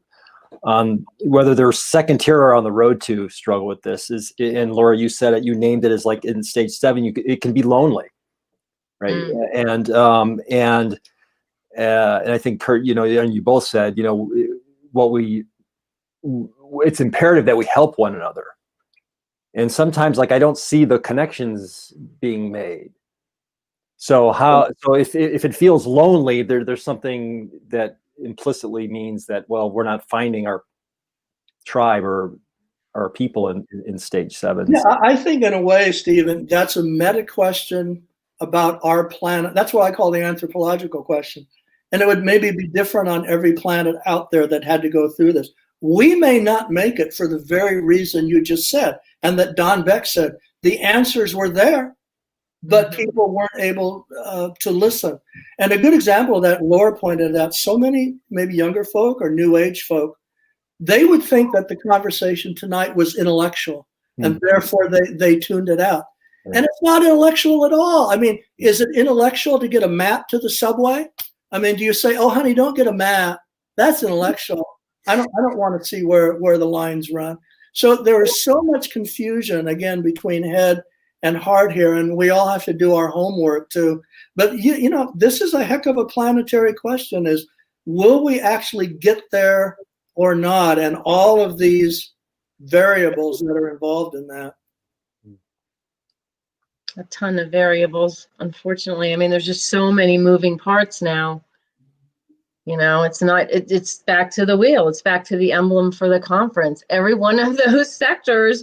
whether they're second tier or on the road to struggle with this and Laura, you said it, you named it as like in stage 7, it can be lonely, right? And I think and you both said, it's imperative that we help one another. And sometimes, like, I don't see the connections being made. So if it feels lonely, there's something that implicitly means that, well, we're not finding our tribe or our people in stage 7. Yeah, I think in a way, Stephen, that's a meta question about our planet. That's what I call the anthropological question. And it would maybe be different on every planet out there that had to go through this. We may not make it for the very reason you just said, and that Don Beck said. The answers were there, but people weren't able to listen. And a good example of that, Laura pointed out, so many maybe younger folk or new age folk, they would think that the conversation tonight was intellectual, and therefore they tuned it out. And it's not intellectual at all. I mean, is it intellectual to get a map to the subway? I mean, do you say, oh, honey, don't get a map? That's intellectual. I don't want to see where the lines run. So there is so much confusion, again, between head and heart here, and we all have to do our homework too. But this is a heck of a planetary question: is will we actually get there or not? And all of these variables that are involved in that. A ton of variables, unfortunately. I mean, there's just so many moving parts now. It's back to the wheel. It's back to the emblem for the conference. Every one of those sectors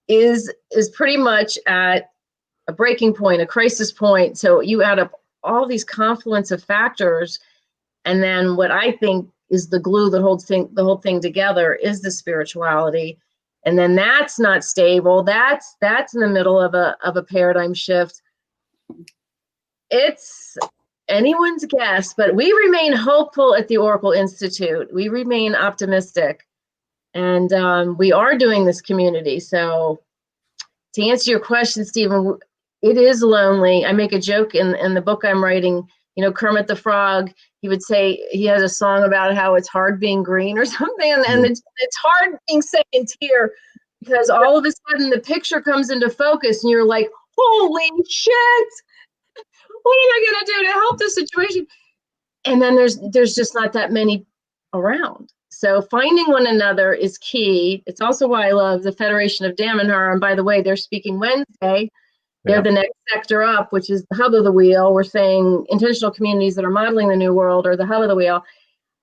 is pretty much at a breaking point, a crisis point. So you add up all these confluence of factors, and then what I think is the glue that holds the whole thing together is the spirituality. And then that's not stable. That's in the middle of a paradigm shift. It's anyone's guess, but we remain hopeful at the Oracle Institute. We remain optimistic, and we are doing this community. So to answer your question, Stephen, it is lonely. I make a joke in the book I'm writing, you know, Kermit the Frog, he would say, he has a song about how it's hard being green or something. And it's hard being second tier because all of a sudden the picture comes into focus and you're like, holy shit, what am I going to do to help this situation? And then there's just not that many around. So finding one another is key. It's also why I love the Federation of Damanhur. And by the way, they're speaking Wednesday. They're the next sector up, which is the hub of the wheel. We're saying intentional communities that are modeling the new world are the hub of the wheel.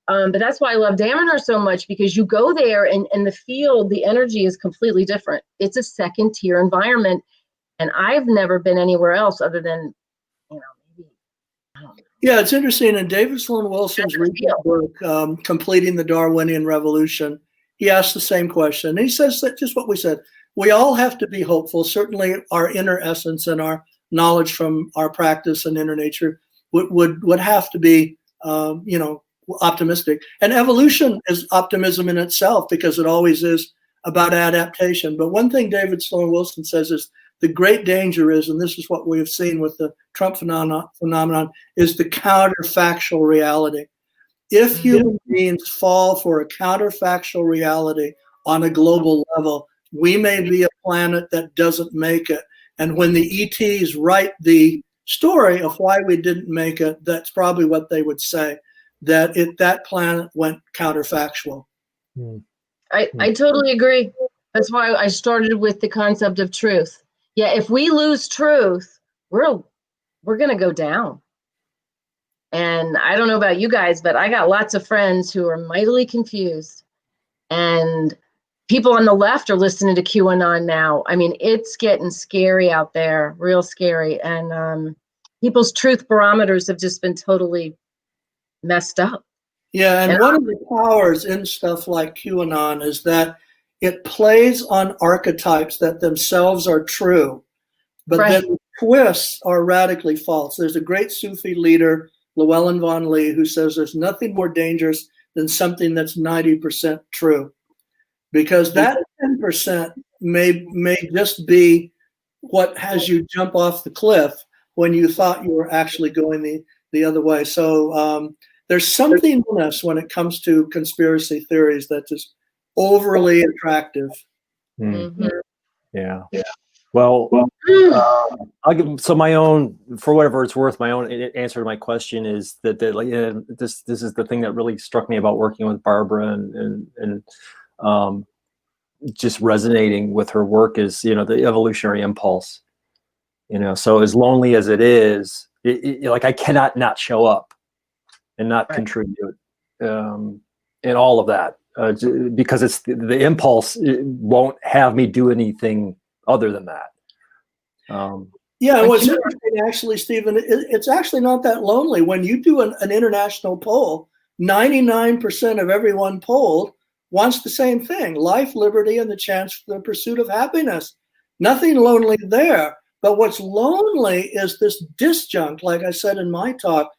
But that's why I love Damanhur so much, because you go there and the field, the energy is completely different. It's a second tier environment. And I've never been anywhere else other than, you know, maybe, I don't know. Yeah, it's interesting. In David Sloan Wilson's recent book, Completing the Darwinian Revolution, he asked the same question. And he says that just what we said. We all have to be hopeful. Certainly our inner essence and our knowledge from our practice and inner nature would have to be, you know, optimistic. And evolution is optimism in itself because it always is about adaptation. But one thing David Sloan Wilson says is the great danger is, and this is what we have seen with the Trump phenomenon, is the counterfactual reality. If human beings fall for a counterfactual reality on a global level, we may be a planet that doesn't make it. And when the ETs write the story of why we didn't make it, that's probably what they would say, that that planet went counterfactual. I totally agree. That's why I started with the concept of truth. Yeah, if we lose truth, we're going to go down. And I don't know about you guys, but I got lots of friends who are mightily confused. And people on the left are listening to QAnon now. I mean, it's getting scary out there, real scary. And people's truth barometers have just been totally messed up. Yeah, and one of the powers in stuff like QAnon is that it plays on archetypes that themselves are true, but then the twists are radically false. There's a great Sufi leader, Llewellyn Von Lee, who says there's nothing more dangerous than something that's 90% true, because that 10% may just be what has you jump off the cliff when you thought you were actually going the other way. So there's something in us when it comes to conspiracy theories that is overly attractive. Yeah. Well, I'll give so my own, for whatever it's worth, my own answer to my question is that like, this is the thing that really struck me about working with Barbara and just resonating with her work is, you know, the evolutionary impulse. You know, so as lonely as it is, like I cannot not show up and not contribute, and all of that, because it's the impulse. It won't have me do anything other than that. Yeah, what's interesting, actually, Stephen, it's actually not that lonely. When you do an international poll, 99% of everyone polled wants the same thing: life, liberty, and the chance for the pursuit of happiness. Nothing lonely there. But what's lonely is this disjunct, like I said in my talk,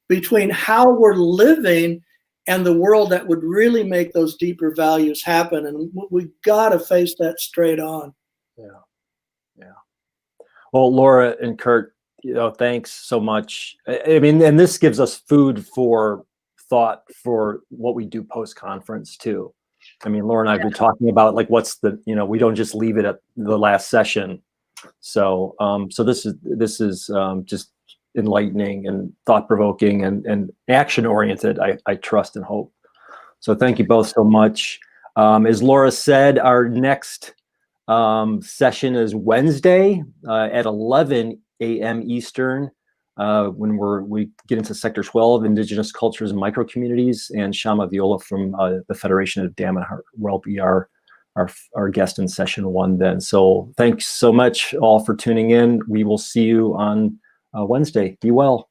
between how we're living and the world that would really make those deeper values happen. And we got to face that straight on. Yeah. Well, Laura and Kurt, you know, thanks so much. I mean, and this gives us food for thought for what we do post-conference too. I mean, Laura and I have been talking about like, what's the, you know, we don't just leave it at the last session. So, so this is just enlightening and thought-provoking and action-oriented, I trust and hope. So thank you both so much. As Laura said, our next session is Wednesday at 11 a.m. Eastern, when we get into Sector 12, Indigenous Cultures and Microcommunities, and Shama Viola from the Federation of Damanhur will be our guest in session 1 then. So thanks so much all for tuning in. We will see you on Wednesday. Be well.